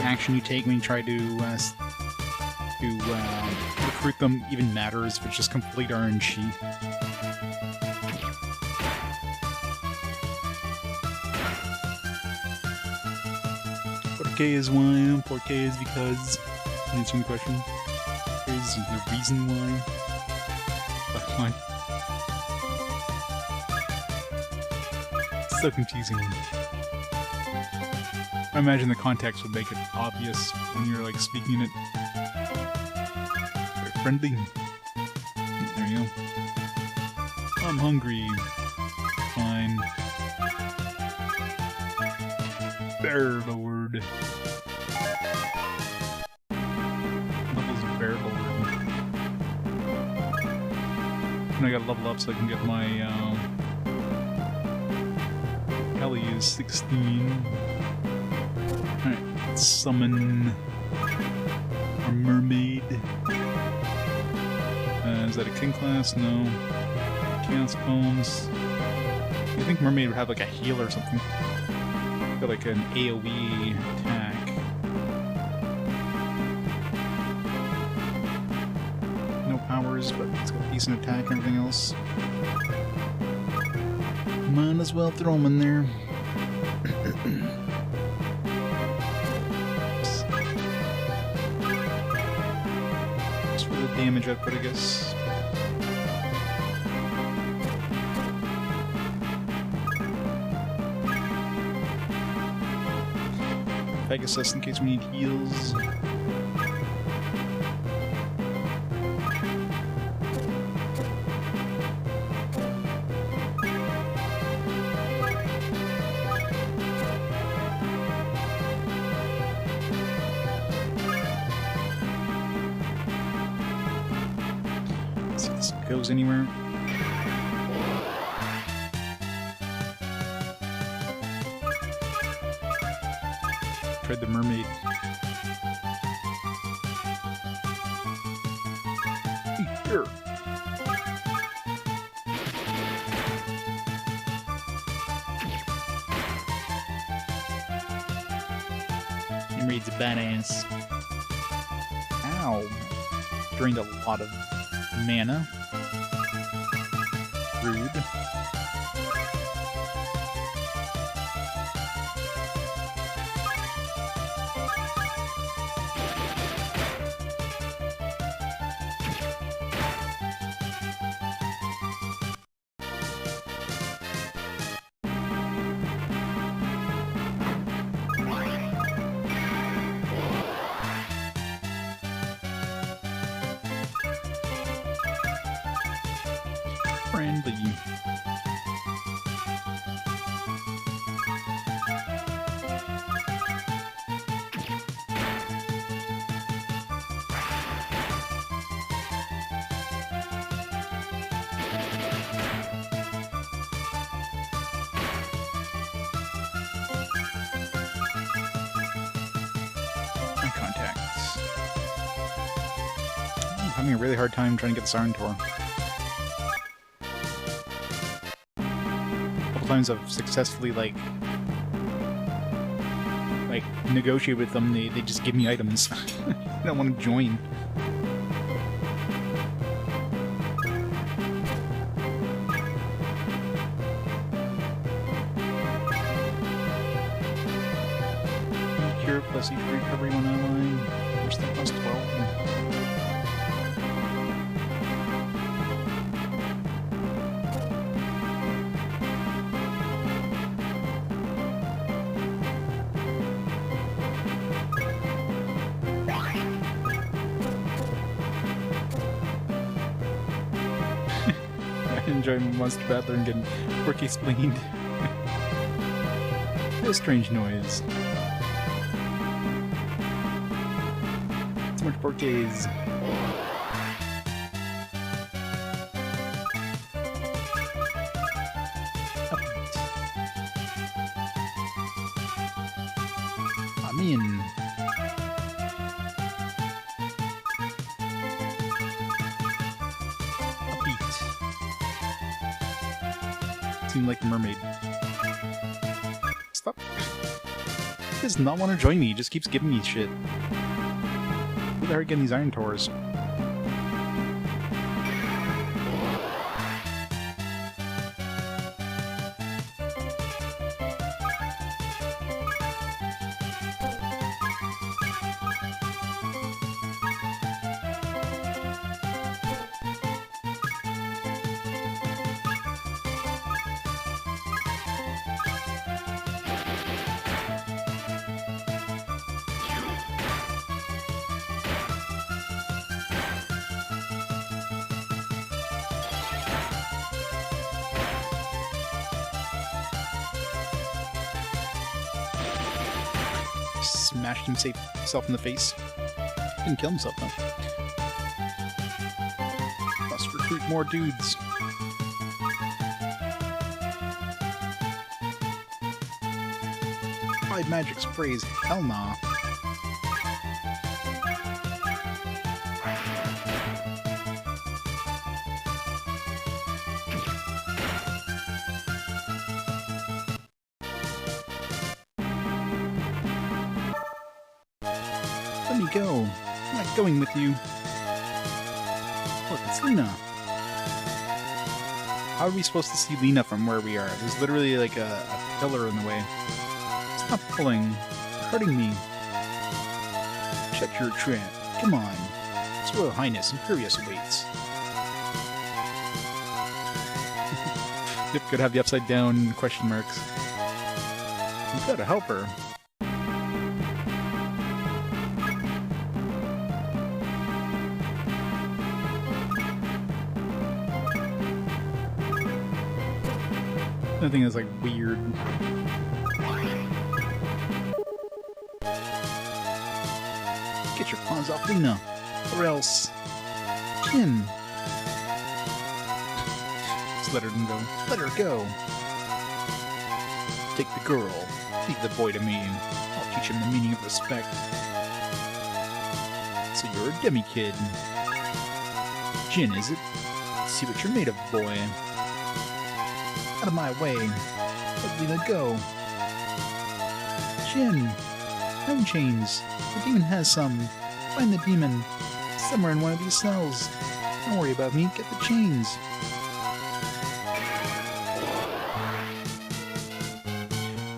action you take when you try to recruit them even matters if it's just complete RNG. Porque is why, porque is because. Answering the question. Is the reason why. But why? It's so confusing. I imagine the context would make it obvious when you're like speaking it. Very friendly. There you go. I'm hungry. Fine. Bear Lord. Levels of Bear Lord. And I gotta level up so I can get my Kelly is 16. Alright, let's summon our mermaid. Is that a king class? No. Chaos Bones. I think mermaid would have like a heal or something. Got like an AoE attack. No powers, but it's got decent attack and everything else. Might as well throw them in there. Damage output, I guess. Pegasus in case we need heals. Goes anywhere. Tried the mermaid. Here. Dragon Raid's badass. Ow. Drained a lot of mana. Rude. Friendly. My contacts. I'm having a really hard time trying to get the Siren Tour. Times I've successfully like negotiate with them, they just give me items. I don't want to join. Cure plus each recovery one ally. Which that plus 12. Enjoying my monster battler and getting quirky spleen. A strange noise. So much porkies. I'm in. Seem like a mermaid. Stop. He does not want to join me, he just keeps giving me shit. Where the hell are you getting these iron tours? Smashed himself in the face. Didn't kill himself though. Must recruit more dudes. Five magic sprays. Hell nah. Let me go. I'm not going with you. Look, it's Lena. How are we supposed to see Lena from where we are? There's literally like a pillar in the way. Stop pulling. You're hurting me. Shut your trap. Come on. His Royal Highness Imperious awaits. Yep, could have the upside down question marks. You gotta help her. I think it's like weird. Get your paws off Lena, or else Jin. Just let her go. Let her go. Take the girl. Leave the boy to me. I'll teach him the meaning of respect. So you're a DemiKid. Jin, is it? Let's see what you're made of, boy. Out of my way. Let Lena go. Jin. Time chains. The demon has some. Find the demon somewhere in one of these cells. Don't worry about me. Get the chains.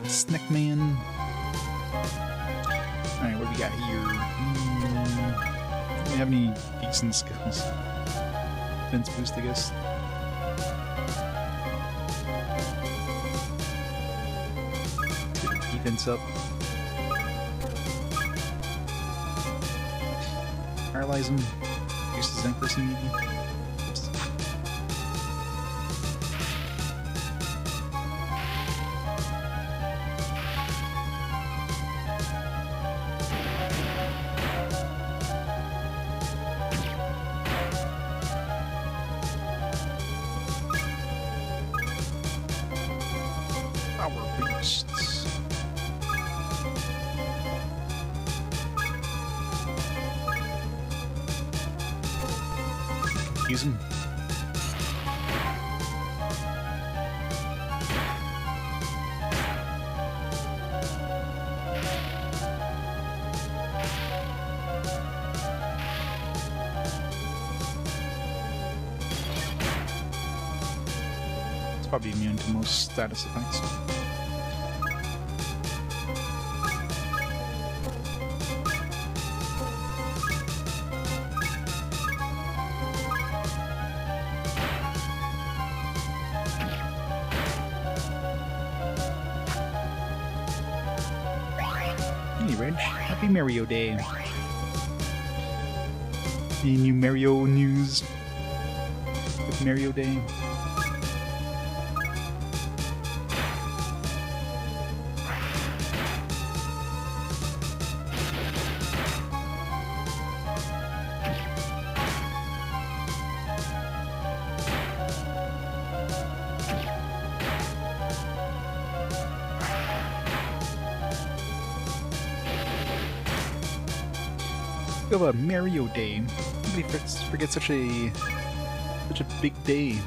Snack man. Alright, what do we got here? Do we have any decent skills? Defense boost, I guess. Get the defense up. Paralyze him. Use the Zen person maybe. Oops. Power boosts. Use him. It's probably immune to most status effects. Hey Reg, happy Mario Day. Any new Mario news with Mario Day? Think of a Mario Day. Nobody forgets such a big day.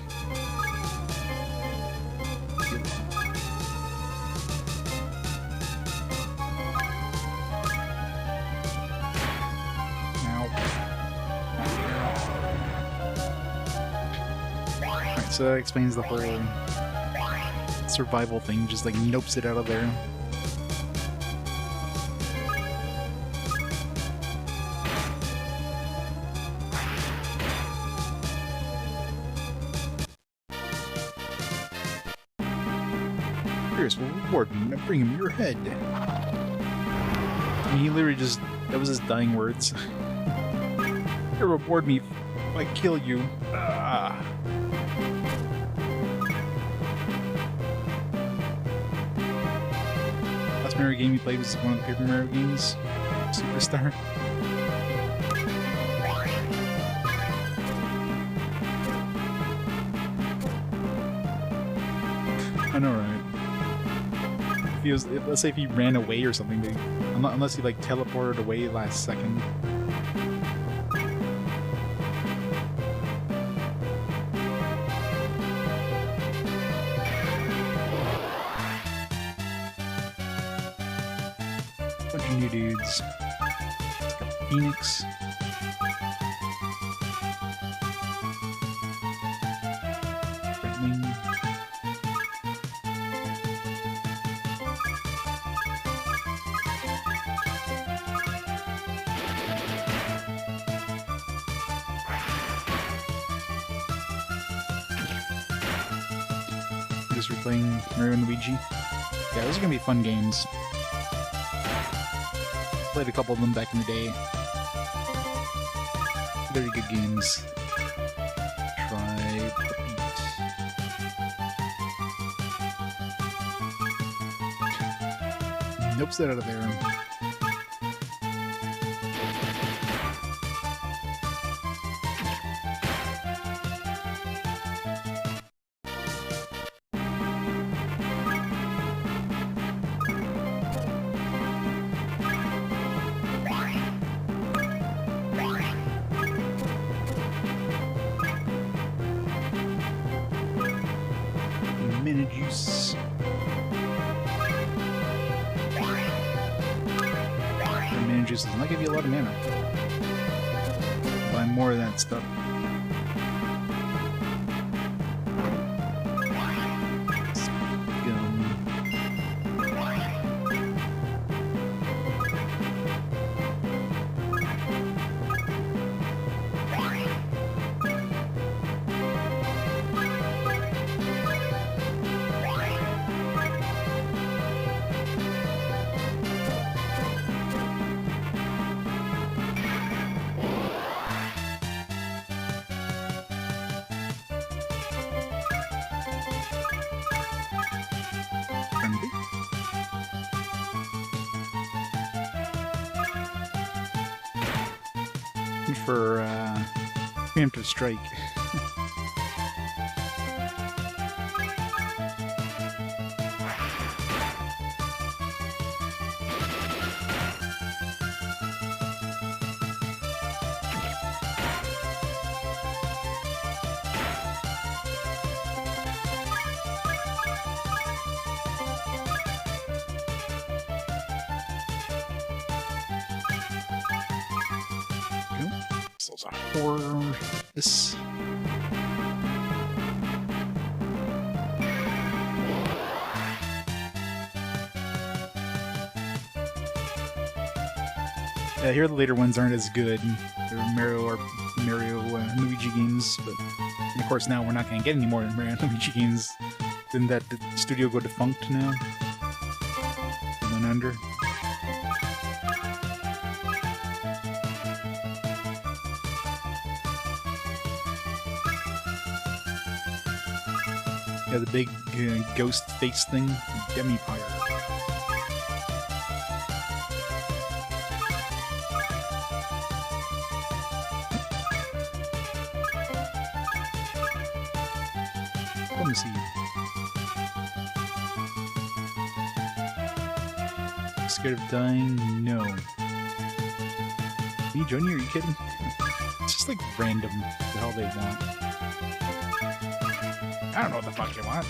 Alright, so that explains the whole survival thing, just like nopes it out of there. Will reward me when I bring him your head. I mean, he literally just... that was his dying words. He'll reward me if I kill you. Ah. Last Mario game you played was one of the Paper Mario games. Superstar. I know, right? Let's say if he ran away or something, unless he like teleported away last second. Bunch of new dudes. Got Phoenix. Redwing. We're playing Mario and Luigi. Yeah, those are gonna be fun games. Played a couple of them back in the day. Very good games. Try the beat. Nope, set out of there. Juice. juices, and that give you a lot of mana. Buy more of that stuff. For preemptive strike. Those are horror. This. Yeah, here the later ones aren't as good. They're Mario and Luigi games, but and of course now we're not going to get any more Mario and Luigi games. Didn't that studio go defunct now? Went under. Yeah, the big ghost face thing, DemiKids. Let me see. Scared of dying? No. Me join you? Are you kidding? It's just like random the hell they want. I don't know what the fuck you want.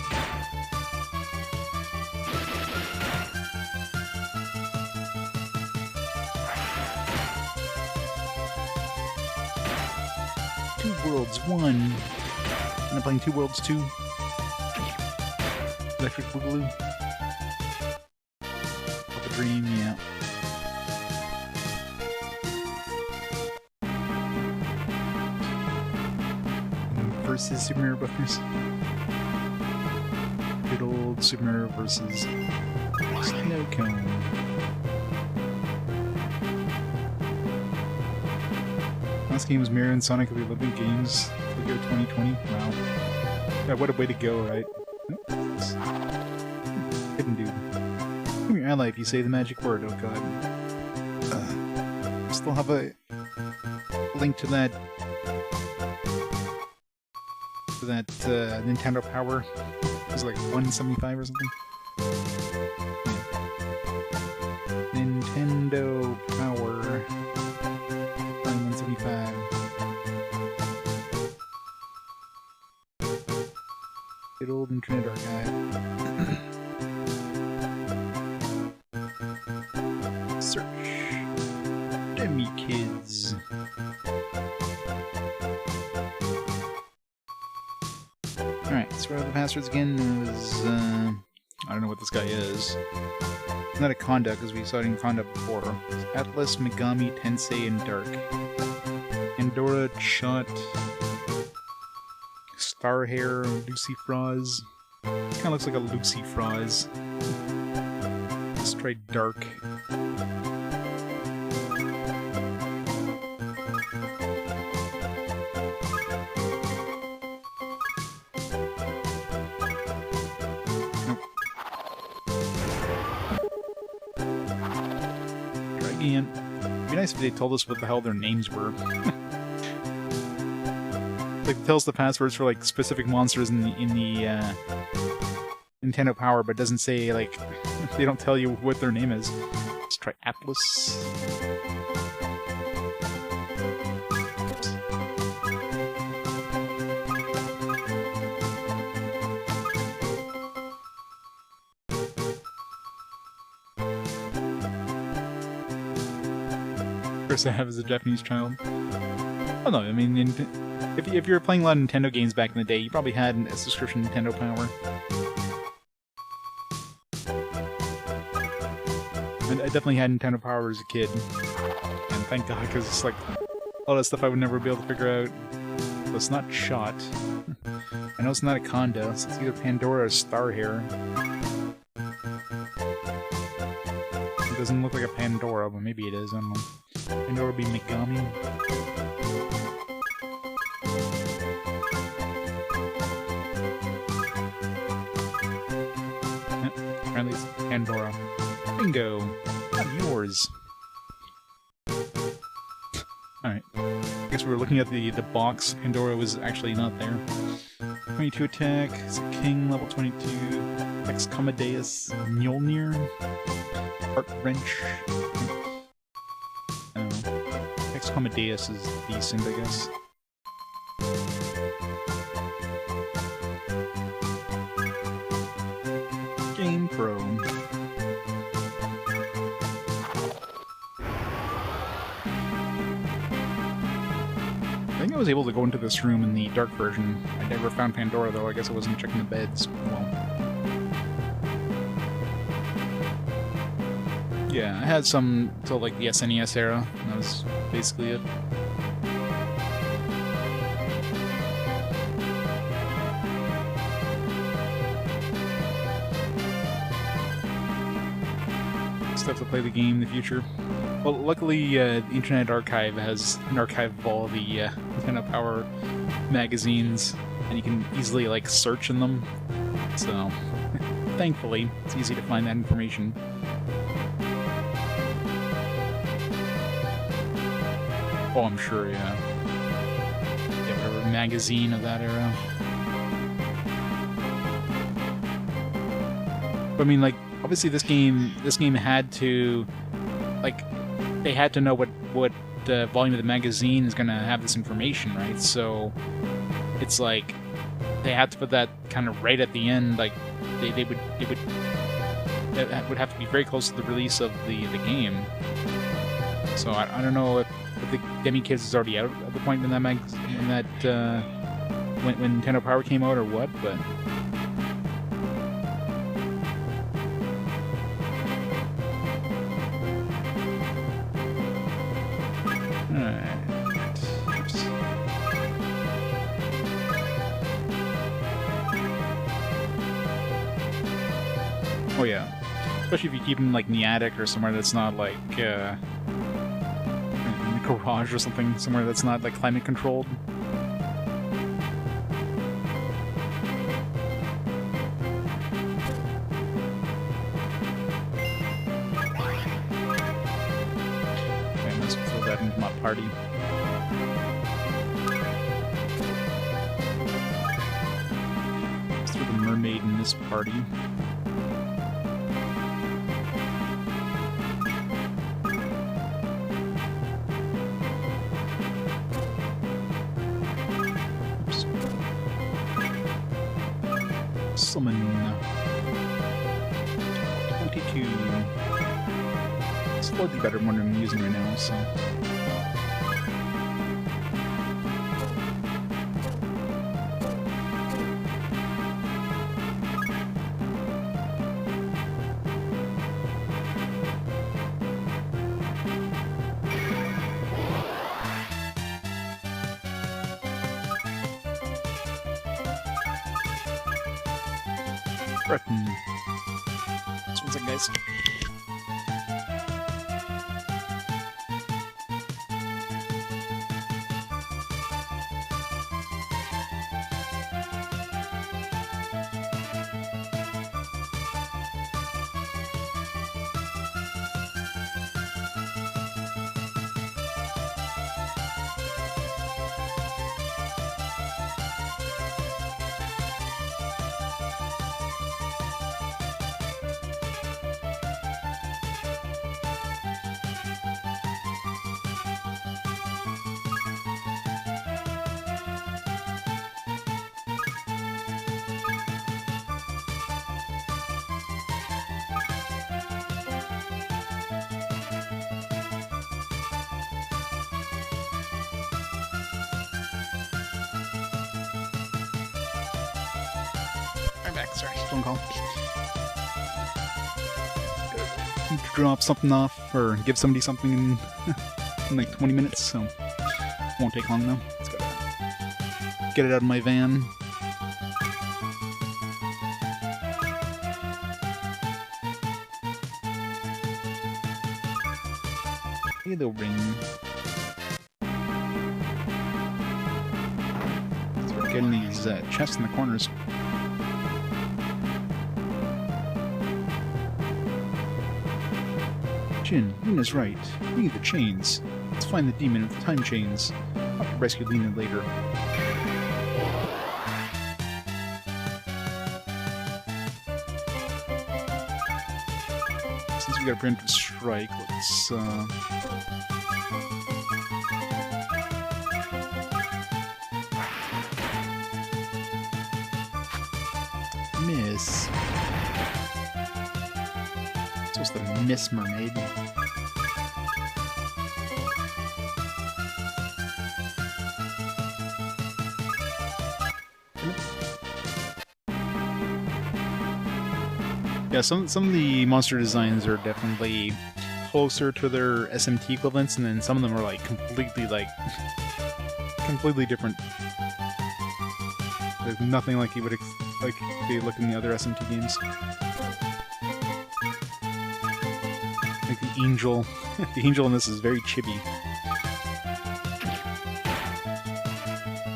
Two Worlds 1. I'm playing Two Worlds 2. Electric Boogaloo. Papa Dream, yeah. Versus Super Mario Brothers. Good old Super Mario versus Snow Cone. Last game was Mario and Sonic of the Olympic Games. Tokyo 2020. Wow. Yeah, what a way to go, right? Oops. Hidden dude. Give me your ally if you say the magic word, oh god. Still have a link to that Nintendo Power. It was like 175 or something. Yeah. Nintendo Power 175. Good old Internet Archive. Search. DemiKids. Alright, so what are the passwords again? It was, I don't know what this guy is. It's not a Conda, because we saw it in Conda before. It's Atlas, Megami, Tensei, and Dark. Andorra, Shot, Starhair, Lucy Froz. Kinda looks like a Lucy Froz. Let's try Dark. It'd be nice if they told us what the hell their names were. Like, tell us the passwords for like specific monsters in the Nintendo Power, but doesn't say like they don't tell you what their name is. Let's try Atlas. First I have as a Japanese child. Oh no, I mean, if you were playing a lot of Nintendo games back in the day, you probably had a subscription to Nintendo Power. I definitely had Nintendo Power as a kid. And thank God, because it's like all that stuff I would never be able to figure out. So it's not Shot. I know it's not a Conda, so it's either Pandora or Star Hair. It doesn't look like a Pandora, but maybe it is, I don't know. Pandora would be Megami. Apparently it's Pandora. Bingo! Not yours. Alright. I guess we were looking at the box. Pandora was actually not there. 22 attack, it's a king, level 22. Excommodaeus Mjolnir. Heart Wrench. I don't know. Excommodaeus is decent, I guess. Game Pro. I think I was able to go into this room in the dark version. I never found Pandora though, I guess I wasn't checking the beds. Well. Yeah, I had some till like the SNES era, and that was basically it. Stuff to play the game in the future. Well, luckily, the Internet Archive has an archive of all the Nintendo Power magazines, and you can easily, like, search in them. So, thankfully, it's easy to find that information. Oh, I'm sure, yeah. Yeah, whatever magazine of that era. But, I mean, like, obviously this game had to, like, they had to know what volume of the magazine is gonna have this information, right? So it's like they had to put that kind of right at the end. Like that would have to be very close to the release of the game. So I don't know if the DemiKids is already out at the point when when Nintendo Power came out or what, but. Oh yeah, especially if you keep them like in the attic or somewhere that's not like in the garage or something, somewhere that's not like climate controlled. Okay, let's throw that into my party. Let's throw the mermaid in this party. Summon 22. Slightly better than what I'm using right now, so. Threaten. This one's like nice. back. Sorry, phone call. Drop something off or give somebody something in like 20 minutes, so won't take long though. Just gotta get it out of my van. Maybe they'll ring. So we're getting these chests in the corners. Jin, Lena's right. We need the chains. Let's find the demon with the time chains. I'll have to rescue Lena later. Since we got a preemptive strike, let's miss. Supposed to miss mermaid. Yeah, some of the monster designs are definitely closer to their SMT equivalents, and then some of them are like completely different. There's nothing like you would like they look in the other SMT games. Like the angel, the angel in this is very chibi.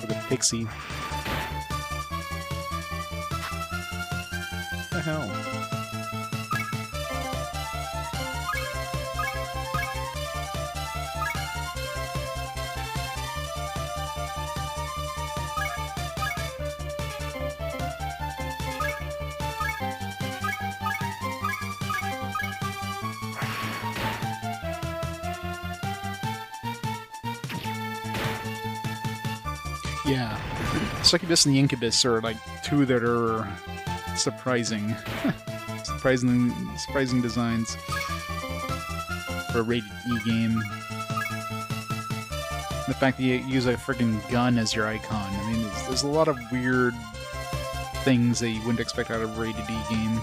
Or the pixie. What the hell? Yeah, Succubus and the Incubus are like two that are surprising. surprising designs for a rated E game. The fact that you use a freaking gun as your icon. I mean, there's a lot of weird things that you wouldn't expect out of a rated E game.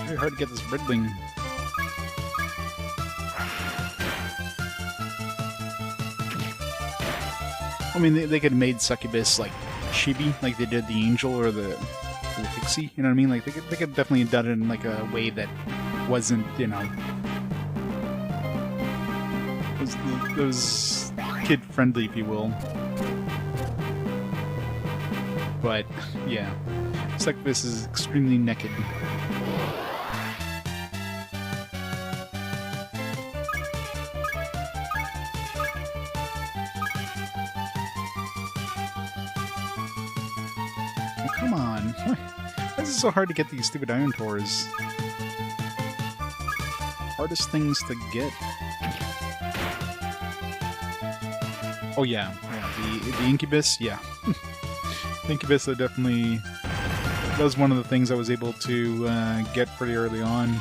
Very hard to get this red wing. I mean, they could have made Succubus like chibi, like they did the Angel or the Pixie. You know what I mean? Like they could definitely have done it in like a way that wasn't, you know, was kid friendly, if you will. But yeah, Succubus is extremely naked. Come on. Why is it so hard to get these stupid iron tores? Hardest things to get. Oh yeah, the Incubus, yeah. The Incubus, definitely... That was one of the things I was able to get pretty early on.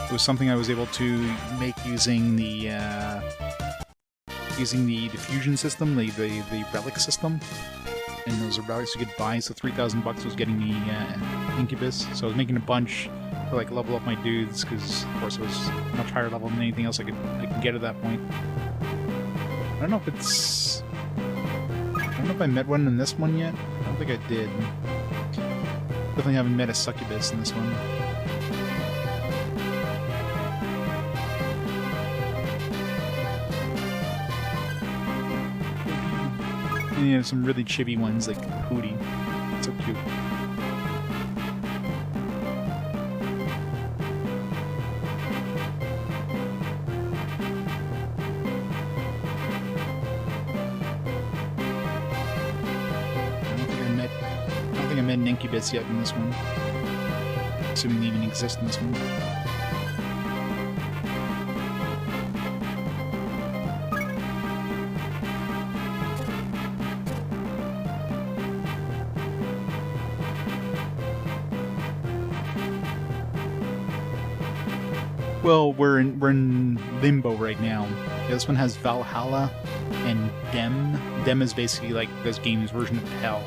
It was something I was able to make using the using the diffusion system, the relic system. And those are relics you could buy, so 3,000 bucks was getting me Incubus. So I was making a bunch to like level up my dudes, because of course it was much higher level than anything else I could get at that point. I don't know if it's... I don't know if I met one in this one yet. I don't think I did. Definitely haven't met a succubus in this one. And you have some really chibi ones like Hootie. So cute. I don't think I met an Incubus yet in this one. Assuming they even exist in this one. Well, we're in limbo right now. Yeah, this one has Valhalla and Dem. Dem is basically like this game's version of hell.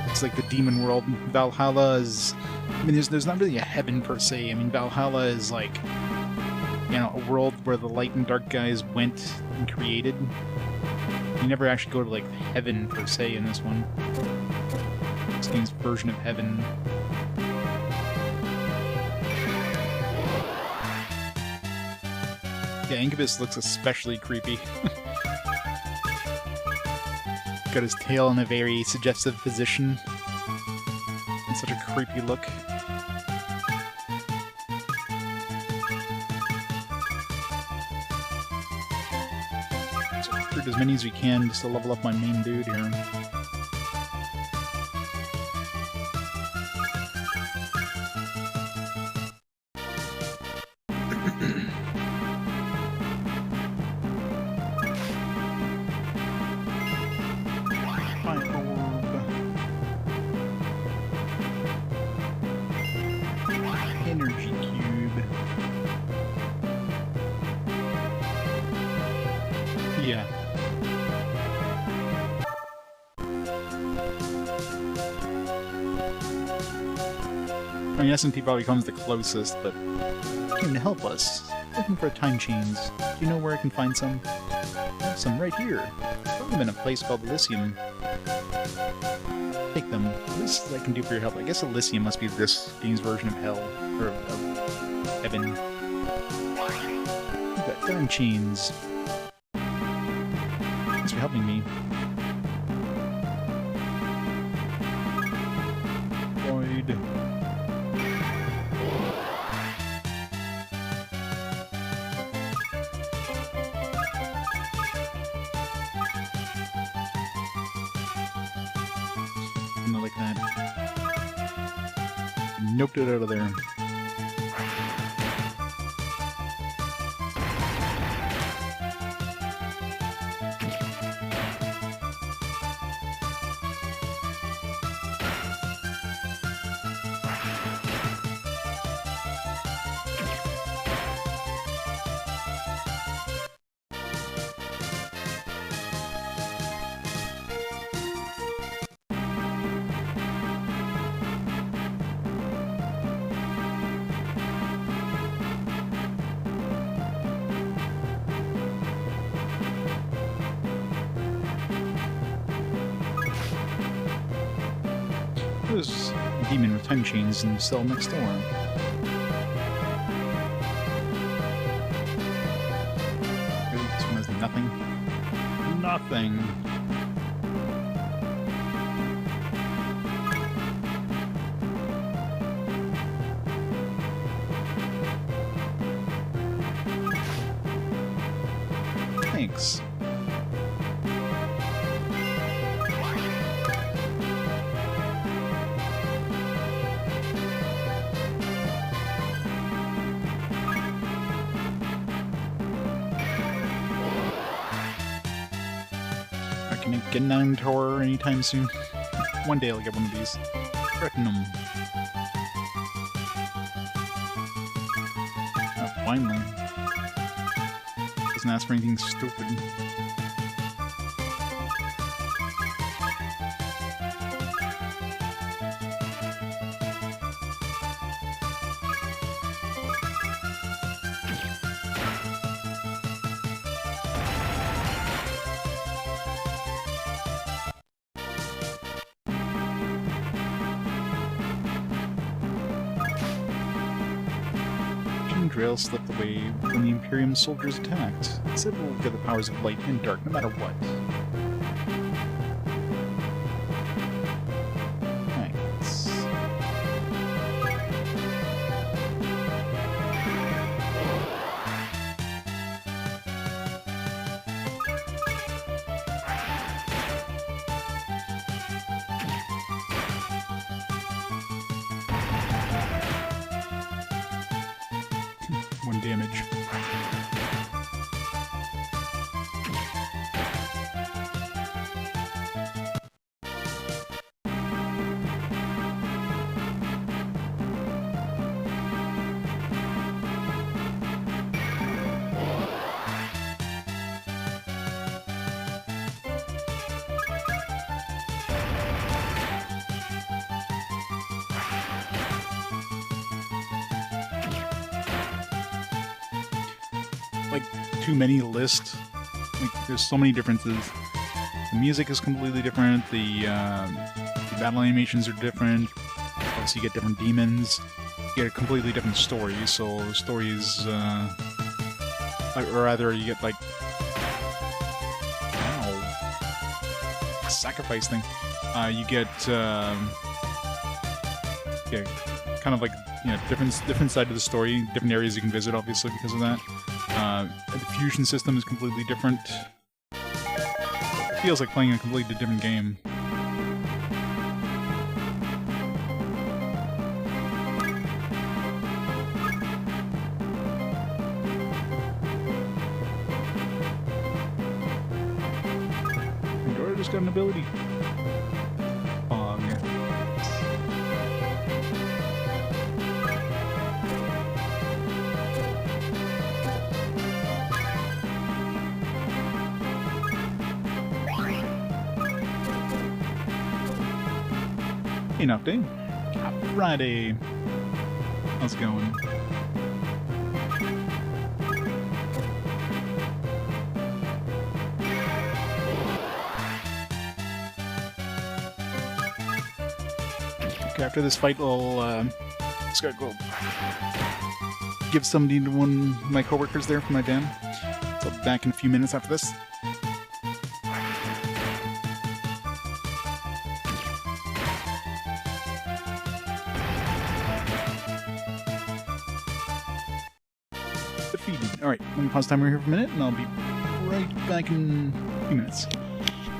It's like the demon world. Valhalla is... I mean, there's not really a heaven per se. I mean, Valhalla is like, you know, a world where the light and dark guys went and created. You never actually go to like heaven per se in this one. This game's version of heaven. Yeah, Incubus looks especially creepy. Got his tail in a very suggestive position. And such a creepy look. So recruit as many as we can just to level up my main dude here. Yeah. I mean, S&P probably comes the closest, but came to help us. Looking for time chains. Do you know where I can find some? I have some right here. Probably been a place called Elysium. Take them. This I can do for your help. I guess Elysium must be this game's version of hell, or of heaven. You've got time chains. Thanks for helping me. Void. Not like that. Noped it out of there. There's a demon with time chains in the cell next door. Really? This one has nothing? Nothing! Thanks. Can I get an Antor anytime soon? One day I'll get one of these. Threaten them. Oh, finally. doesn't ask for anything stupid. Drill slipped away when the Imperium soldiers attacked. It said we'll get the powers of light and dark no matter what. Thanks. One damage. Like, too many to list. Like, there's so many differences. The music is completely different, the battle animations are different, obviously you get different demons, you get a completely different story, so the story is, or rather you get like, wow, sacrifice thing. You get, yeah, kind of like, you know, different side of the story, different areas you can visit, obviously, because of that. The fusion system is completely different. It feels like playing a completely different game. Endora just got an ability. Hey, Nocte. Friday. How's it going? Okay, after this fight, I'll just gotta go give somebody to one of my coworkers there for my dam. So I'll be back in a few minutes after this. Alright, let me pause timer here for a minute, and I'll be right back in a few minutes.